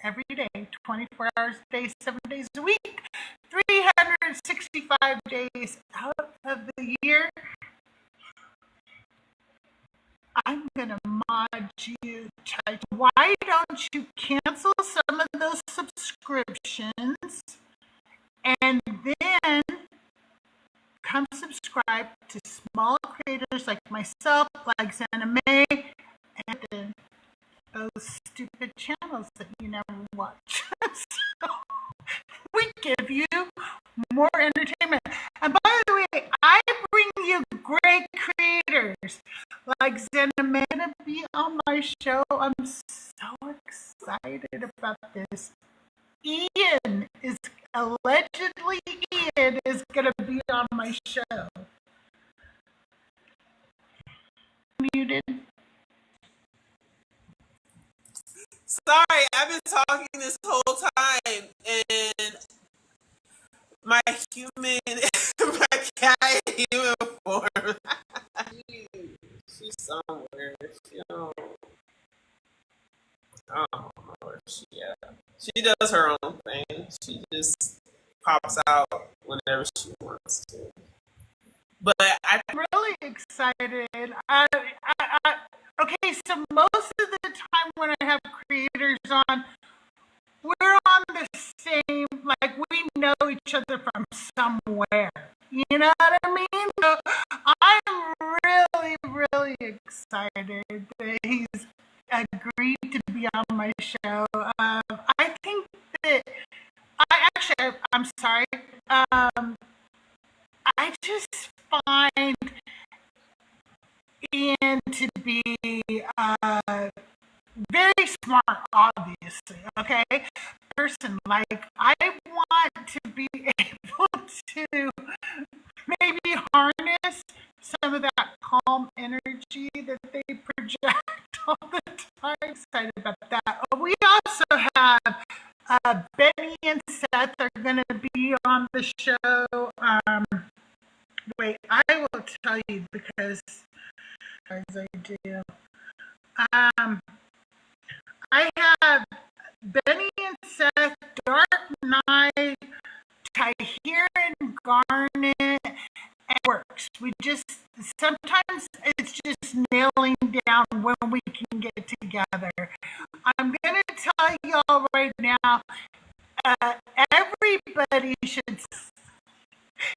every day, 24 hours a day, 7 days a week, 365 days out of the year. I'm gonna mod you. Why don't you cancel some of those subscriptions and then come subscribe to small creators like myself, like Zenamae, and then those stupid channels that you never watch. So we give you more entertainment. And by the way, I bring you great creators like Zenamae to be on my show. I'm so excited about this. Ian is going to be on my show. Muted. Sorry, I've been talking this whole time, and my cat human form. She's somewhere. She don't. I don't know where she at. She does her own thing. She just pops out whenever she wants to. But I'm really excited. Okay, so most of the time when I have creators on, we're on the same, like we know each other from somewhere. You know what I mean? So I'm really, really excited that he's agreed to be on my show. I think that I'm sorry. I just find Ian to be very smart, obviously, okay? Person, like, I want to be able to maybe harness some of that calm energy that they project all the time. Excited about that. We also have Benny and Seth are going to be on the show. Wait, I will tell you because as I do. I have Benny and Seth, Dark Knight, Tahir and Garnet, and Works. We just sometimes it's just nailing down when we can get together. I'm going to tell y'all right now, everybody should.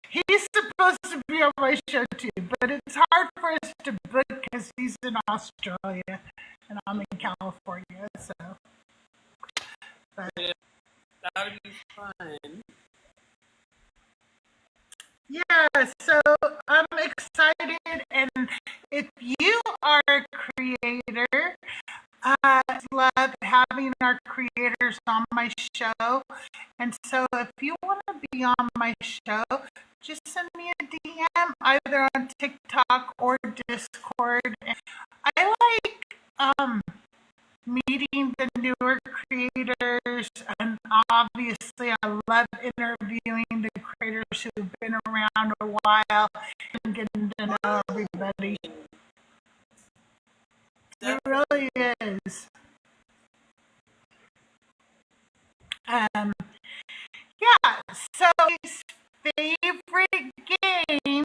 He's supposed to be on my show too, but it's hard for us to book because he's in Australia and I'm in California. So, but that would be fun. Yeah, so I'm excited, and if you are a creator, I love having our creators on my show. And so if you want to be on my show, just send me a DM either on TikTok or Discord. I like meeting the newer creators, and obviously I love interviewing the creators who've been around a while and getting to know everybody. It really is. Yeah, so his favorite game,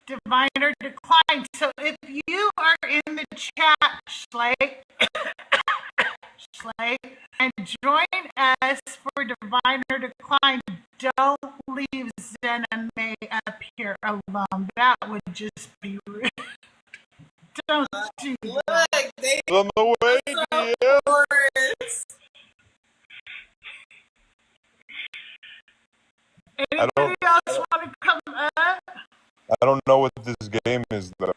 Divine or Decline. So if you are in the chat, Schley, and join us for Divine or Decline, don't leave Zenamae up here alone. That would just be rude. Don't do that. Look, they On the way, dear. Anybody else want to come up? I don't know what this game is, though.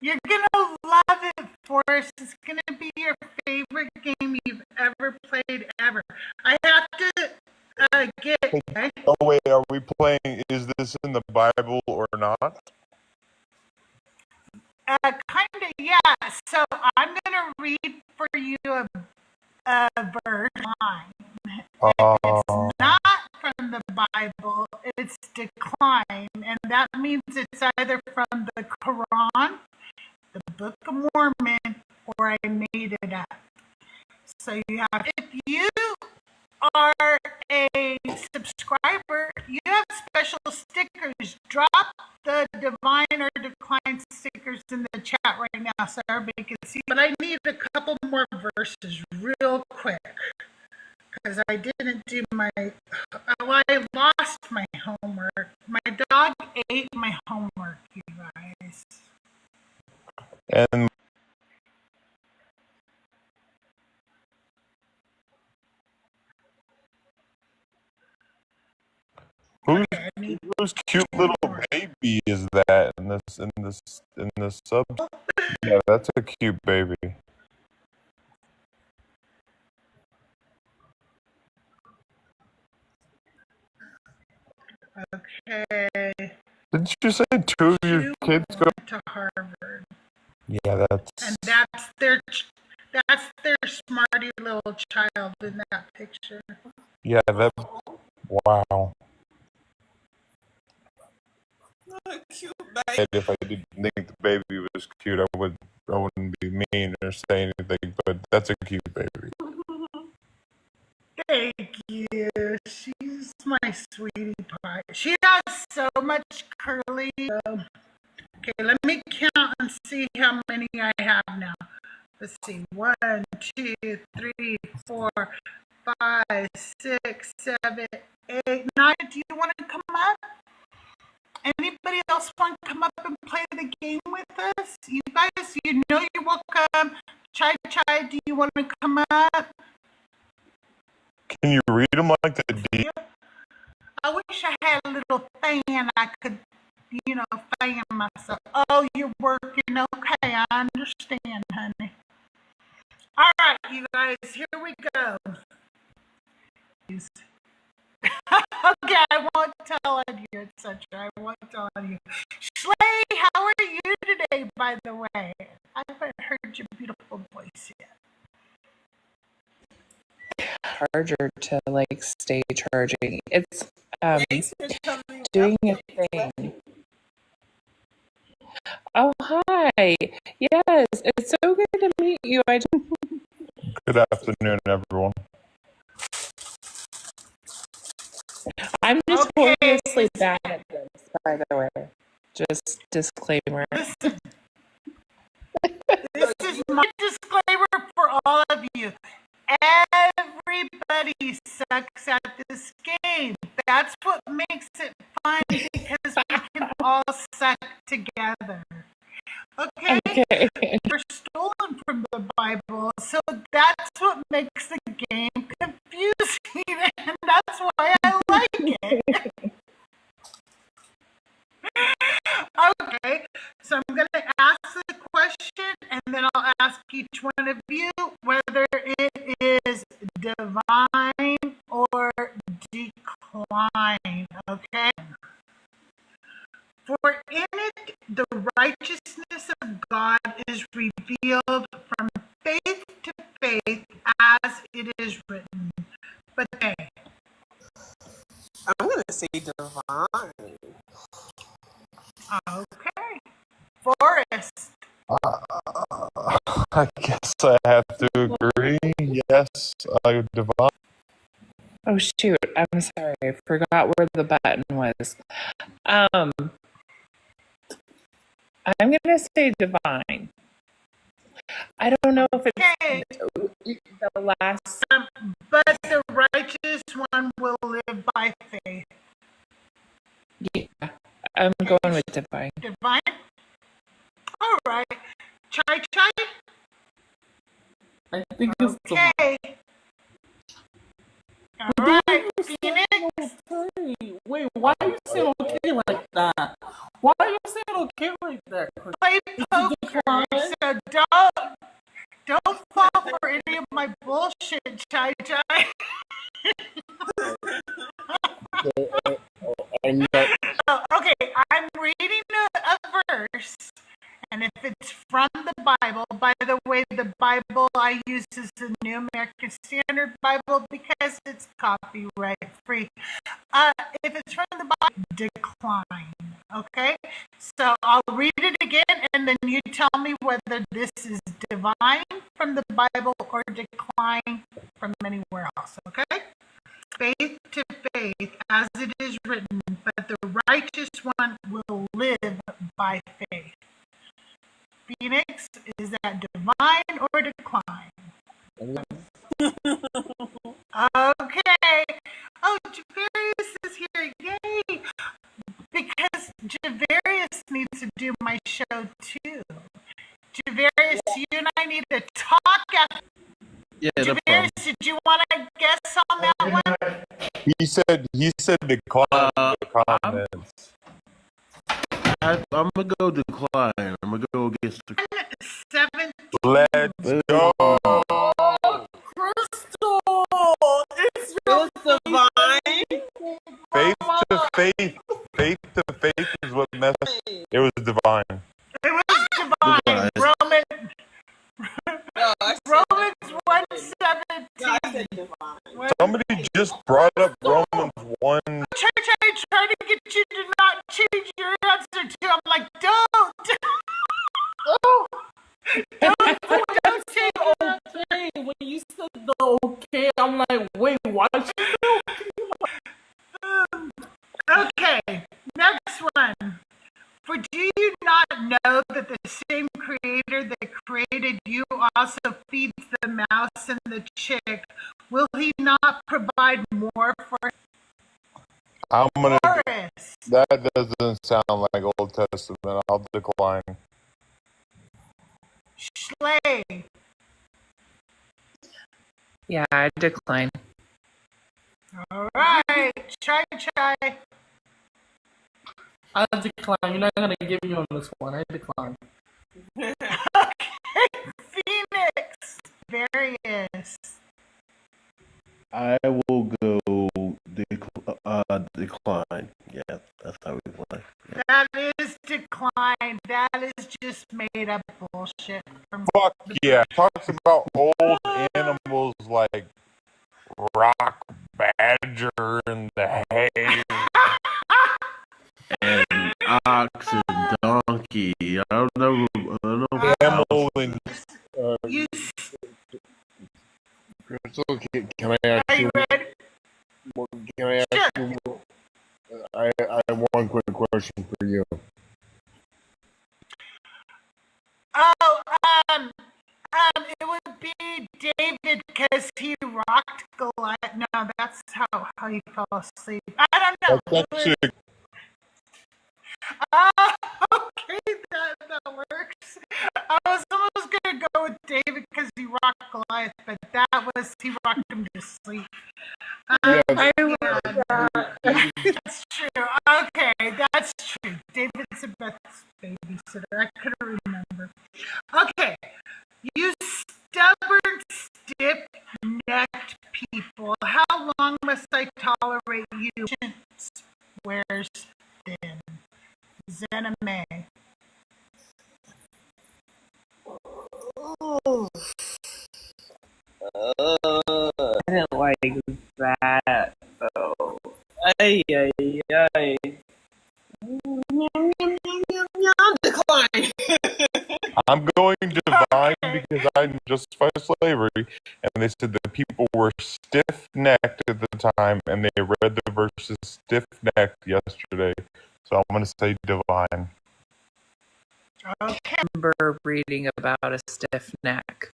You're gonna love it, Forrest. It's gonna be your favorite game you've ever played ever. I have to get. Oh, wait, are we playing? Is this in the Bible or not? Kind of, yeah. So I'm gonna read for you a verse line. It's not from the Bible. It's Decline, and that means it's either from the Quran, the Book of Mormon, or I made it up. So you have, if you are a subscriber, you have special stickers. Drop the Divine or Decline stickers in the chat right now so everybody can see. But I need a couple more verses real quick because I didn't do my, I lost my homework. My dog ate my homework, you guys. And whose cute little baby is that in this sub? Yeah, that's a cute baby. Okay. Didn't you say two of your kids go to Harvard? Yeah, that's. And that's their smarty little child in that picture. Yeah, that. Wow. Cute baby. If I didn't think the baby was cute, I wouldn't be mean or say anything. But that's a cute baby. Thank you. She's my sweetie pie. She has so much curly. Okay, let me count and see how many I have now. Let's see. 1, 2, 3, 4, 5, 6, 7, 8, 9. Do you want to come up? Anybody else want to come up and play the game with us? You guys, you know you're welcome. Chai, do you want to come up? Can you read them like the D? I wish I had a little fan I could, fan myself. Oh, you're working. Okay, I understand, honey. All right, you guys, here we go. Okay, I won't tell on you, etc. I won't tell on you. Schley, how are you today, by the way? I haven't heard your beautiful voice yet. Charger to stay charging. It's doing a thing. Oh, hi. Yes, it's so good to meet you. Good afternoon, everyone. I'm just Okay. notoriously bad at by the way. Just disclaimer. Listen, this is my disclaimer for all of you. Everybody sucks at this game. That's what makes it fun, because we can all suck together. Okay? We're stolen from the Bible, so that's what makes the game confusing, and that's why I like it. Okay, so I'm going to ask the question, and then I'll ask each one of you whether it is divine or decline, okay? For in it the righteousness of God is revealed from faith to faith, as it is written. But hey, I'm gonna say divine. okay. Forrest. I guess I have to agree. Yes, I divine. Oh shoot, I'm sorry. I forgot where the button was. I'm gonna say divine. I don't know if it's the last. But the righteous one will live by faith. Yeah, I'm going with divine. Divine? All right. Chai Chai? I think it's Okay. All right, Phoenix? Wait, why are you saying okay like that? Why are you saying okay like that? Play poker, so don't fall for any of my bullshit, Chai Chai. Oh, okay, I'm reading a verse, and if it's from the Bible, by the way, the Bible I use is the New American Standard Bible because it's copyright free. If it's from the Bible, decline. Okay, so I'll read it again, and then you tell me whether this is divine from the Bible or decline from anywhere else. Okay. Faith to faith, as it is written, but the righteous one will live by faith. Phoenix, is that divine or decline? Okay. Oh, Javarius is here. Yay. Because Javarius needs to do my show too. Javarius, you and I need to talk after. Yeah, no problem. Javarius, did you want to guess on that one? He said decline in the comments. I'm gonna go decline. I'm gonna go against the. 17. Let's go. Crystal, it's divine. Faith to faith is what messed. It was divine. It was divine. Romans 1:17. No, I said divine. Somebody just brought up Romans 1. Church, I tried to get you to not change your answer to. I'm like, don't. Don't change your okay. When you said the okay, I'm like, wait, why should you Okay, next one. For do you not know that the same creator that created you also feeds the mouse and the chick? Will he not provide more for I'm gonna. Forrest? That doesn't sound like Old Testament. I'll decline. Schley. Yeah, I decline. All right, Chai Chai. I decline. You're not gonna give me on this one. I decline. Okay, Phoenix. Various. I will go decline. Yeah, that's how we play. Yeah. That is decline. That is just made up bullshit. Fuck yeah. Talks about old animals like rock badger and the hay. And ox and donkey. I don't know. Camel and You, Crystal, can I ask are you ready? Can I ask Sure. you? I have one quick question for you. Oh, it would be David because he rocked Goliath. No, that's how he fell asleep. I don't know. That's actually Okay, that works. I was almost gonna go with David because he rocked Goliath, but he rocked him to sleep. That's true. Okay, that's true. David's the best babysitter. I couldn't remember. Okay, you stubborn, stiff-necked people. How long must I tolerate you? Patience wears thin. Zenamae. I didn't like that though. Ay, ay, ay. Decline. I'm going divine because I justify slavery, and they said that people were stiff-necked at the time, and they read the verses stiff-necked yesterday. So I'm going to say divine. Okay. I remember reading about a stiff neck.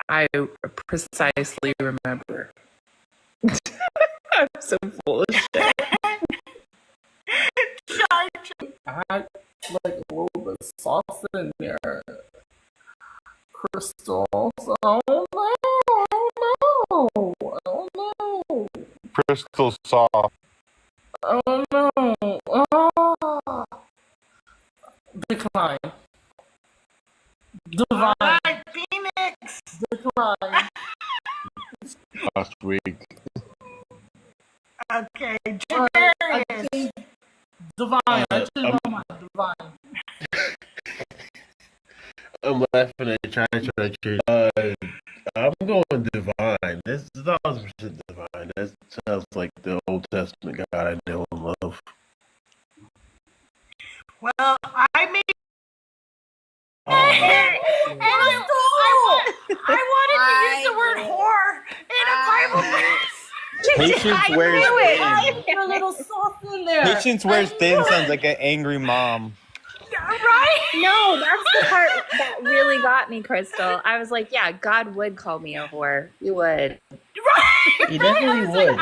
I precisely remember. I'm so full of shit. I had like a little bit of sauce in there. Crystal. Oh no! Oh no! Oh no! Crystal soft. Oh no! Oh. Decline. Divine. Alright, Phoenix. Decline. Last week. Okay, I Javarius. think divine. I changed my mind. Divine. I'm laughing at trying to change. I'm going divine. This is 1,000% divine. That sounds like the Old Testament God I know and love. Well, I made. I wanted to use the word whore in a Bible verse. Patience wears thin. Put a little sauce in there. Patience wears thin sounds like an angry mom. Right? No, that's the part that really got me, Crystal. I was like, yeah, God would call me a whore. He would. Right. He definitely would.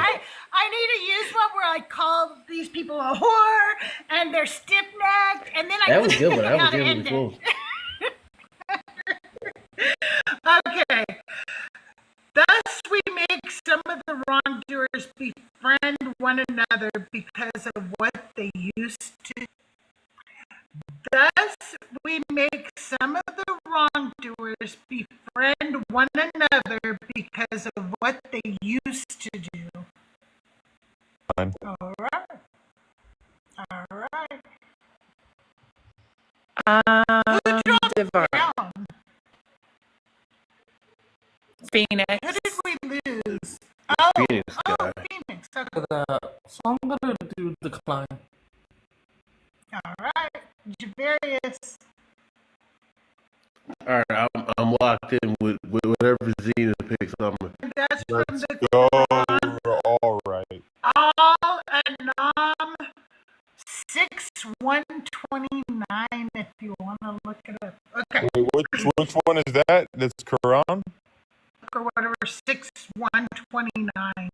I need to use one where I call these people a whore and they're stiff necked, and then I That was couldn't good one. think I of how was to giving end it full. Okay. Thus we make some of the wrongdoers befriend one another because of what they used to. Thus we make some of the wrongdoers befriend one another because of what they used to do. Fine. All right. All right. Who dropped Divine. down? Phoenix. Who did we lose? Oh, Phoenix guy. Phoenix. Okay. So I'm gonna do decline. All right. Javarius. All right, I'm locked in with whatever Zena picks on me. That's from Let's the go. Decon. All right. All Anom 6:129. If you want to look it up. Okay. Wait, which one is that? That's Quran? Or whatever. 6:129.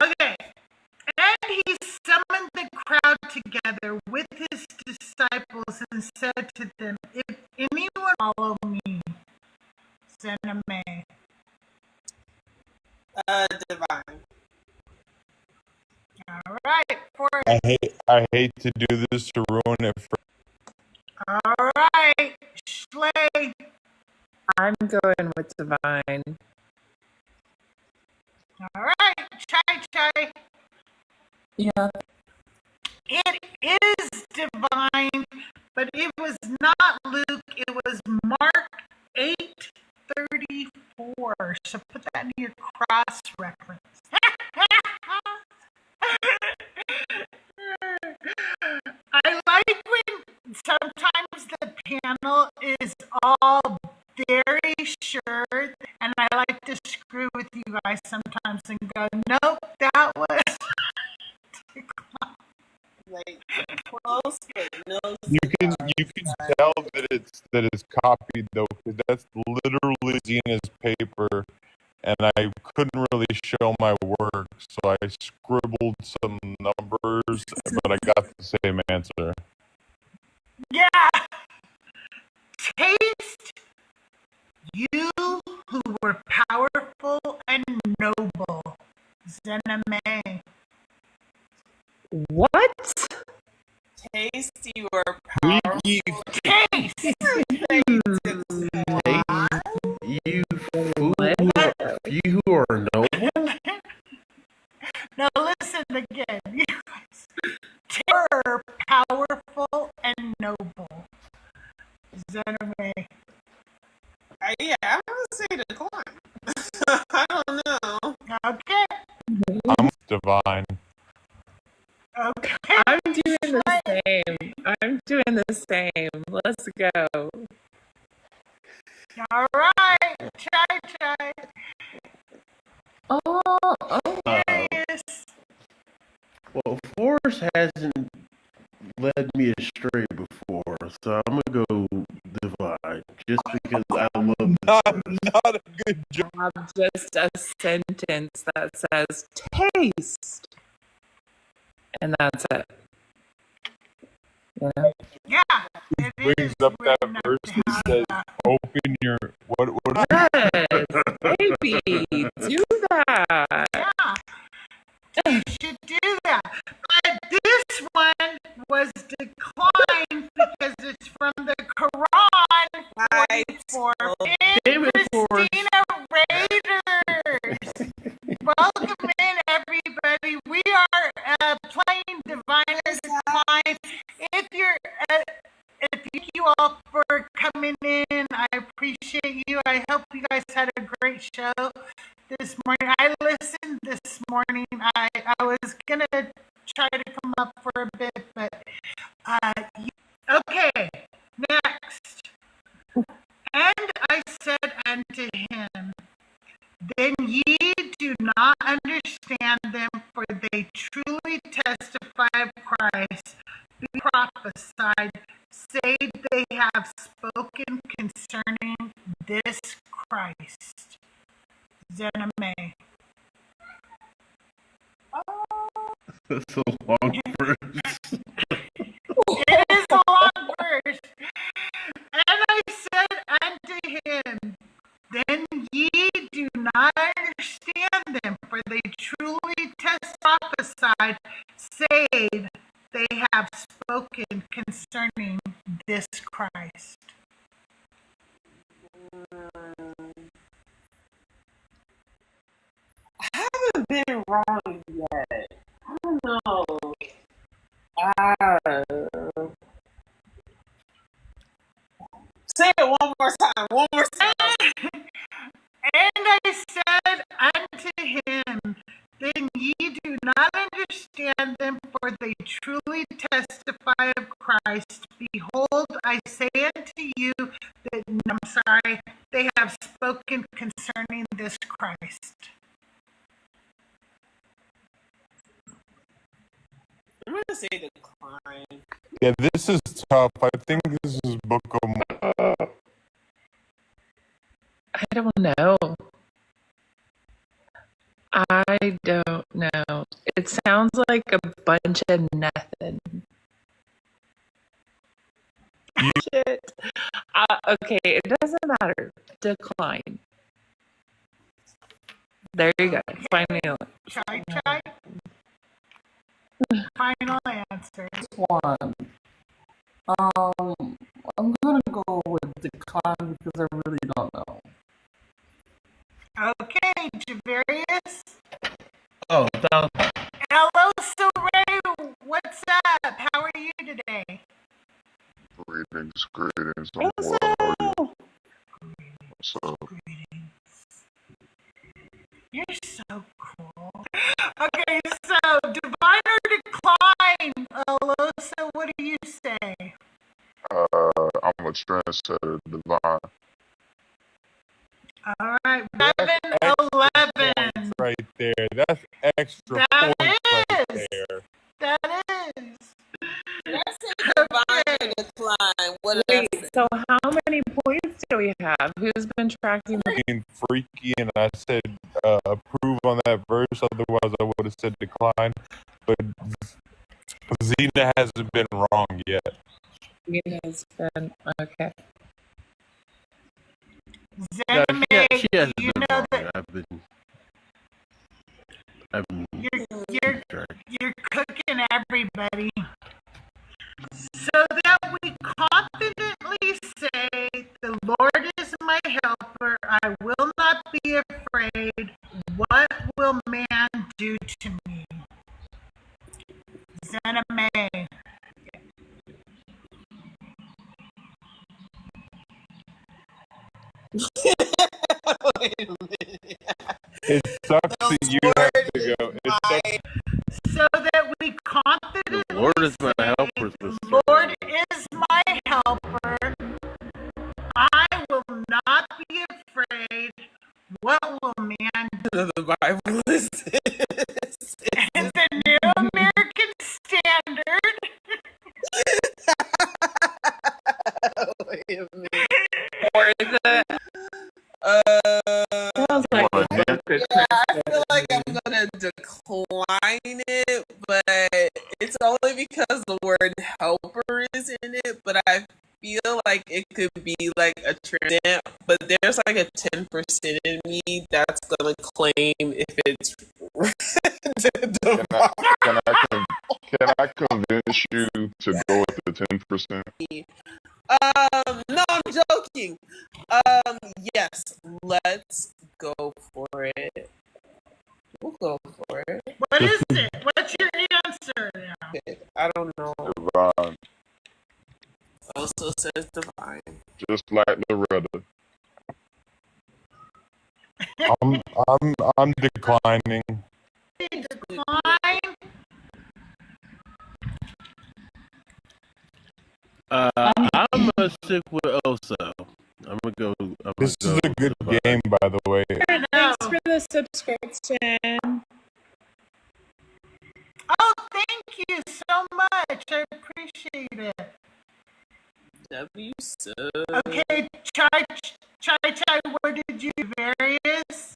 Okay. And he summoned the crowd together with his disciples and said to them, if anyone follow me, Zenamae. Divine. All right. I hate to do this to ruin it for. All right. Schley. I'm going with divine. All right. Chai. Yeah. It is divine, but it was not Luke. It was Mark 8:34. So put that in your cross reference. I like when sometimes the panel is all very sure, and I like to screw with you guys sometimes and go, nope, that was. Like close, but no You can cigars. you can tell that it's copied though, because that's literally Zena's paper, and I couldn't really show my work, so I scribbled some numbers, but I got the same answer. Yeah. Taste, you who were powerful and noble. Zenamae. What? Tasty or We powerful. Taste. You you who are noble. Now listen again. You guys. Terror, powerful and noble. Zenamae. Yeah, I would say decline. I don't know. Okay. I'm divine. Okay. I'm doing the same. I'm doing the same. Let's go. All right. Chai. Oh, Yes. Well, force hasn't led me astray before, so I'm gonna go divine, just because I love Not a good job. just a sentence that says taste. And that's it. You know? Yeah. It Brings is up that written verse that down. says, "Open your what?" Yes, baby, do that. Yeah. You should do that. But this one was declined because it's from the Quran. I 44. Damn it, Forrest. Christina Raiders. Welcome in, everybody. We are playing Divine or Decline. If you're, thank you all for coming in. I appreciate you. I hope you guys had a great show this morning. I listened this morning. I was gonna try to come up for a bit, but okay. Next. And I said unto him, then ye do not understand them, for they truly testify of Christ, be prophesied, say they have spoken concerning this Christ. Zenamae. That's a long verse. It is a long verse. And I said unto him, then ye do not understand them, for they truly prophesied, say they have spoken concerning this Christ. I haven't been wrong yet. I don't know. Say it one more time. One more time. And I said unto him, then ye do not understand them, for they truly testify of Christ. Behold, I say unto you that, they have spoken concerning this Christ. I'm gonna say decline. Yeah, this is tough. I think this is Book of. I don't know. I don't know. It sounds like a bunch of nothing. Shit. Okay, it doesn't matter. Decline. There you go. Final. Chai. Final answer. One. I'm gonna go with decline because I really don't know. Okay, Javarius. Oh, that was Hello, Saray. What's up? How are you today? Greetings. I'm well. How are you? What's up? You're so cool. Okay, so divine or decline? Alosa, what do you say? I'm a trendsetter, divine. All right, That's 11. points right there. That's extra That points right is. there. That is. what did I Wait, say? so how many points do we have? Who's been tracking the Being freaky, and I said approve on that verse. Otherwise, I would have said decline. But Zena hasn't been wrong yet. It has been okay. No, Zenamae, she hasn't you been know wrong. that I've been you're cooking everybody. So that we confidently say, the Lord is my helper, I will not be afraid. What will man do to me? Zenamae. Wait a minute. It sucks that you have to go. It sucks. So that we the confidently Lord is my say, helper. the Lord is my helper. I will not be afraid. What will man do? The Bible is this. In the New American Standard. Wait a minute. Or the sounds like Well, a good Yeah, I question. feel like I'm gonna decline it, but it's only because the word helper is in it. But I feel like it could be like a trend, but there's like a 10% in me that's gonna claim if it's divine. can I convince you to go with the 10%? No, I'm joking. Yes, let's go for it. We'll go for it. What is it? What's your answer now? Okay, I don't know. Divine. Also says divine. Just like Loretta. I'm declining. Decline. I'm gonna stick with Oso. This is a good game, by the way. Thanks for the subscription. Oh, thank you so much. I appreciate it. W sub. Okay, Chai, what did you do? Various?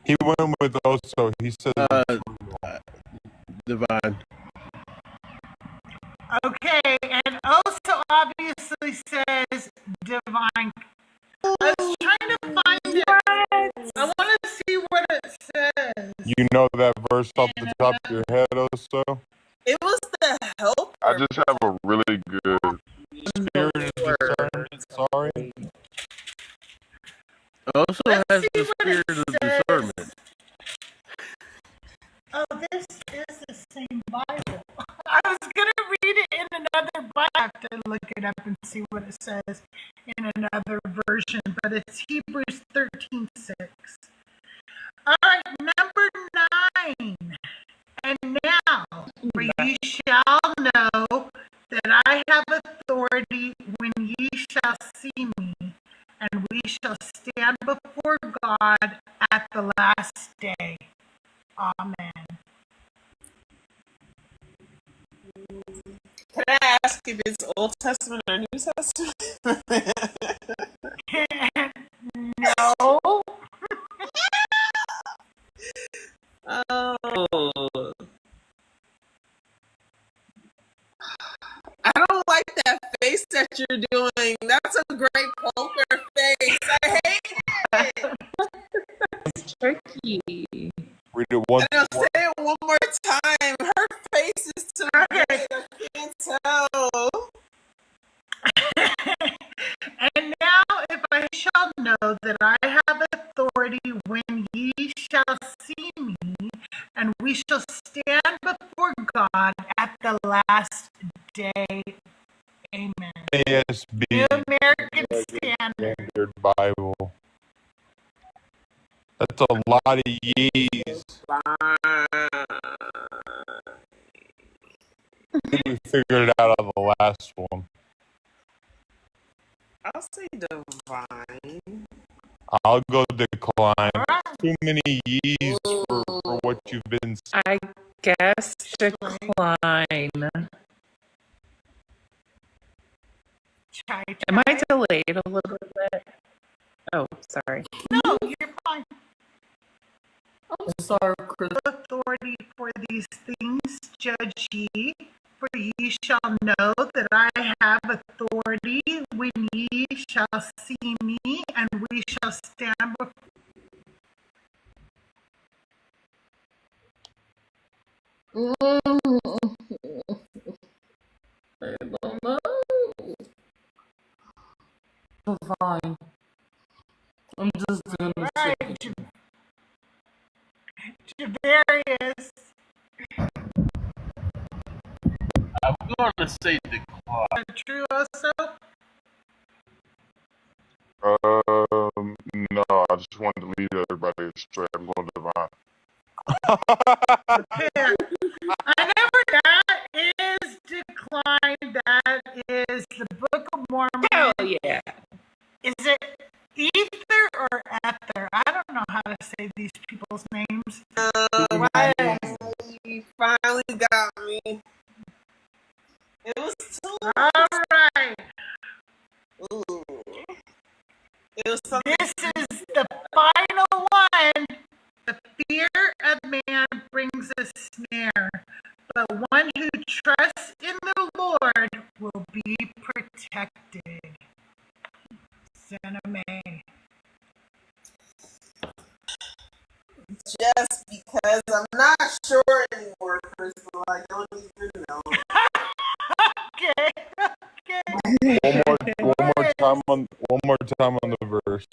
He went with also. He said divine. Okay, and also obviously says divine. I was trying to find it. I want to see what it says. you know that verse off the top of your head also. It was the helper. I just have a really good. Spirit is discernment. Sorry. Also Let's has see the what spirit it of says. discernment. Oh, this is the same Bible. I was going to read it in another Bible. I have to look it up and see what it says in another version, but it's Hebrews 13:6. All right, number 9. And now, for ye shall know that I have authority when ye shall see me, and we shall stand before God at the last day. Amen. Can I ask if it's Old Testament or New Testament? No. Oh. I don't like that face that you're doing. That's a great poker face. I hate it. It's tricky. Read it once. And I'll say it one more time. Her face is too big. I can't tell. And now, if I shall know that I have authority when ye shall see me, and we shall stand before God at the last day. Amen. ASB. New American Standard. Standard Bible. That's a lot of yees. We figured it out on the last one. I'll say divine. I'll go decline. Too many yees for what you've been saying. I guess decline. Chai Am I Chai? delayed a little bit? Oh, sorry. No, you're fine. I'm sorry, Chris. Authority for these things, judge ye, for ye shall know that I have authority when ye shall see me, and we shall stand before. I don't know. Fine. I'm just gonna say. Right, Javarius. I'm gonna say Decon. True also. No, I just wanted to lead everybody astray. I'm going divine. Yeah. I never. That is Decline. That is the Book of Mormon. Hell yeah. Is it Ether or Ether? I don't know how to say these people's names. You finally got me. It was too. All right. Ooh. It was something. This is the final one. The fear of man brings a snare, but one who trusts in the Lord will be protected. Zenamae. Just because I'm not sure anymore, Crystal. I don't even know. Okay. Okay. One more time on the verse.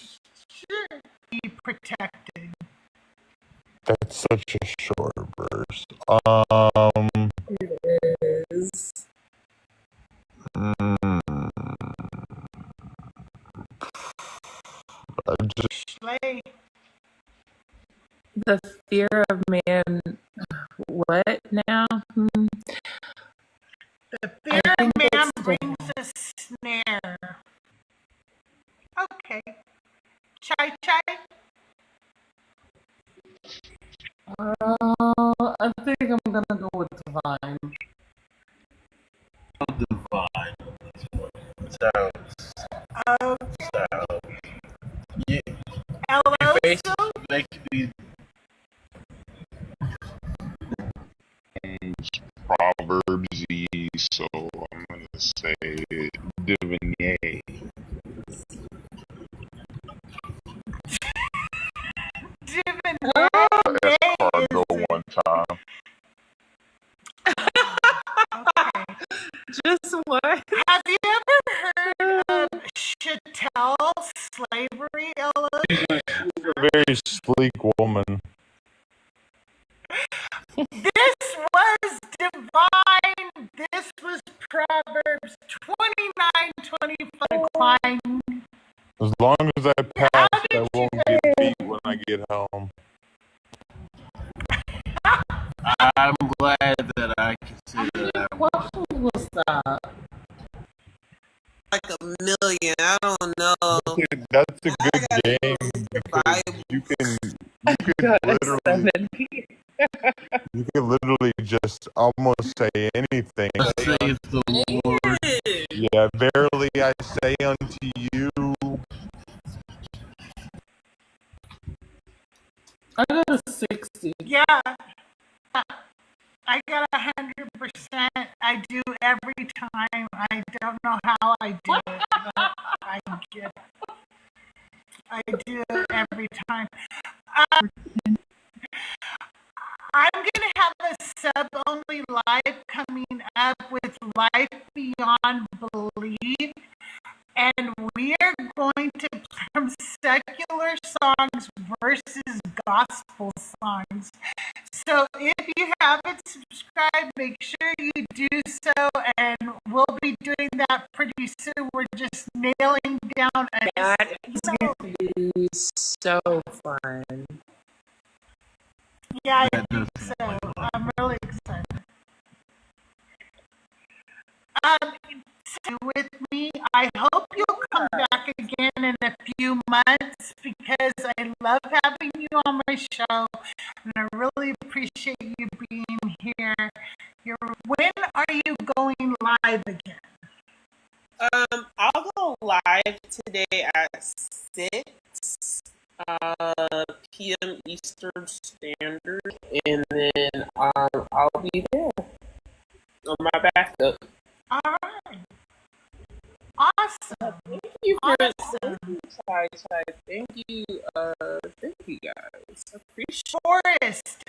Sure. Be protected. That's such a short verse. It is. I just Slay. The fear of man. What now? The fear of think man that's brings a snare. Okay. Chai Chai. I think I'm gonna go with divine. Divine. Sounds. Yeah. Hello. Make me. Proverbs, so I'm going to say Divinier. Escargot one time. Okay. Just what? Have you ever heard of chattel slavery, Ella? she's a very sleek woman. This was divine. This was Proverbs 29:25. Decline. As long as I pass, I won't get beat when I get home. I'm glad that I can see that. What was that? Like a million. I don't know. That's a good game because you can literally just almost say anything. Saith the Lord. Yeah, verily I say unto you. I got a 60. Yeah. I got 100%. I do every time. I don't know how I do it, but I get it. I do it every time. I'm going to have a sub-only live coming up with Life Beyond Belief. And we are going to play from secular songs versus gospel songs. So if you haven't subscribed, make sure you do so. And we'll be doing that pretty soon. We're just nailing down a That is going to be so fun. Yeah, I think so. I'm really excited. Stay with me. I hope you'll come back again in a few months because I love having you on my show and I really appreciate you being here. When are you going live again? I'll live today at 6 p.m. Eastern Standard, and then I'll be there on my backup. All right. Awesome. Thank you for Awesome. thank you, Chai. Thank you, guys. I appreciate Forrest,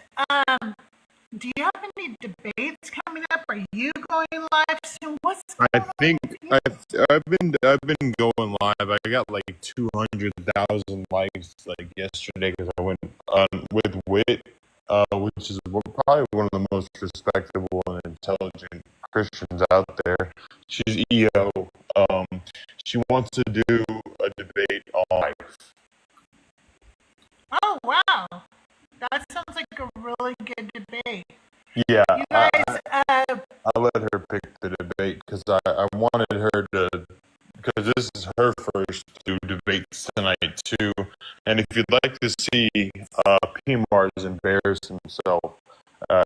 do you have any debates coming up? Are you going live soon? What's I going think on with you? I've been going live. I got like 200,000 likes like yesterday because I went with Wit, which is probably one of the most respectable and intelligent Christians out there. She's EO. She wants to do a debate on life. Oh, wow. That sounds like a really good debate. Yeah, You guys, I let her pick the debate because I wanted her to, because this is her first two debates tonight too. And if you'd like to see P-Mars embarrass himself,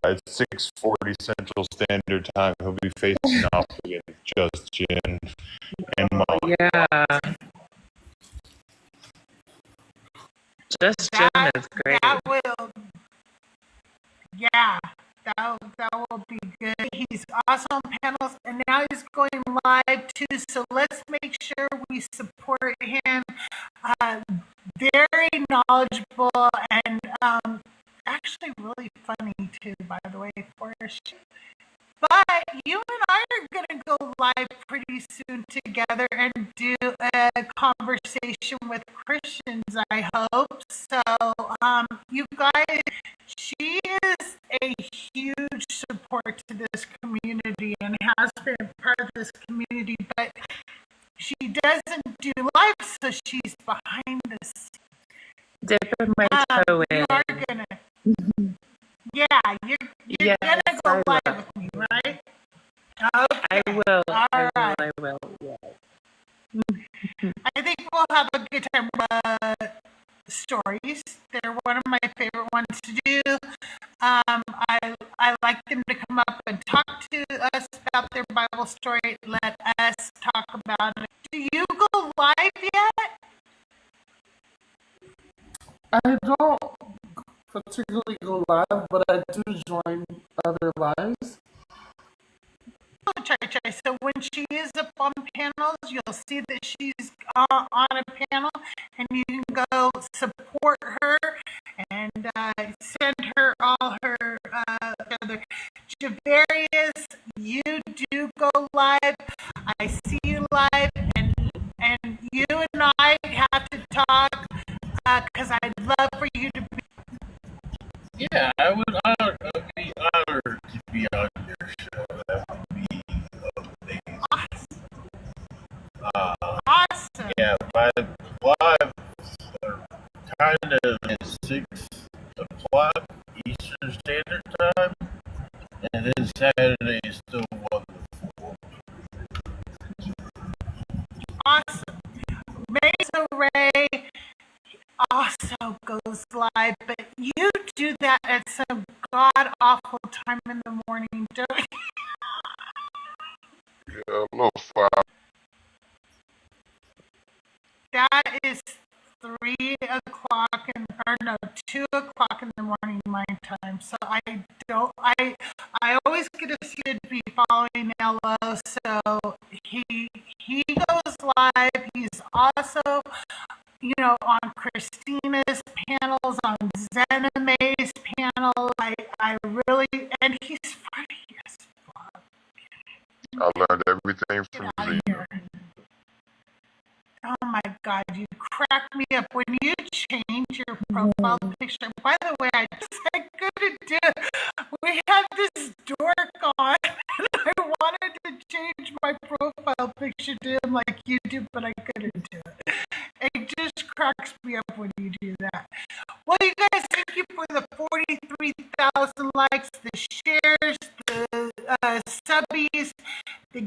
it's 6:40 Central Standard Time. He'll be facing off against Just Jen and Mom. Yeah. Just Jen is great. that will, yeah, that will be good. He's also on panels, and now he's going live too. So let's make sure we support him. Very knowledgeable and actually really funny too, by the way, Forrest. But you and I are going to go live pretty soon together and do a conversation with Christians, I hope. So, you guys, she is a huge support to this community and has been part of this community, but she doesn't do live, so she's behind the scenes. Dipping my toe in. You are going to... Yeah, you're Yes, gonna go I live will. with me, right? I Okay. will. All right. I will. Yeah. I think we'll have a good time. Stories. They're one of my favorite ones to do. I like them to come up and talk to us about their Bible story. Let us talk about it. Do you go live yet? I don't particularly go live, but I do join other lives. Oh, Chai. So when she is up on panels, you'll see that she's on a panel, and you can go support her and send her all her other. Javarius, you do go live. I see you live, and you and I have to talk because I'd love for you to be. Yeah, I would be honored to be on your show. That would be amazing. Awesome. Yeah, my live are kind of at 6 o'clock Eastern Standard Time, and then Saturday is still 1 to 4. Awesome. Mesa Ray also goes live, but you do that at some god awful time in the morning, don't you? Yeah, a little foul. That is 3 o'clock or no, 2 o'clock in the morning my time. So I always get a to be following Nello. So he goes live. He's also, on Christina's panels, on Zenamae's panel. I really, and he's funny as fuck. I learned everything from Get out of Z. here. Oh my God, you crack me up when you change your profile picture. By the way, I couldn't do it. We had this dork on, and I wanted to change my profile picture to him like you do, but I couldn't do it. It just cracks me up when you do that. Well, you guys, thank you for the 43,000 likes, the shares, the subbies, the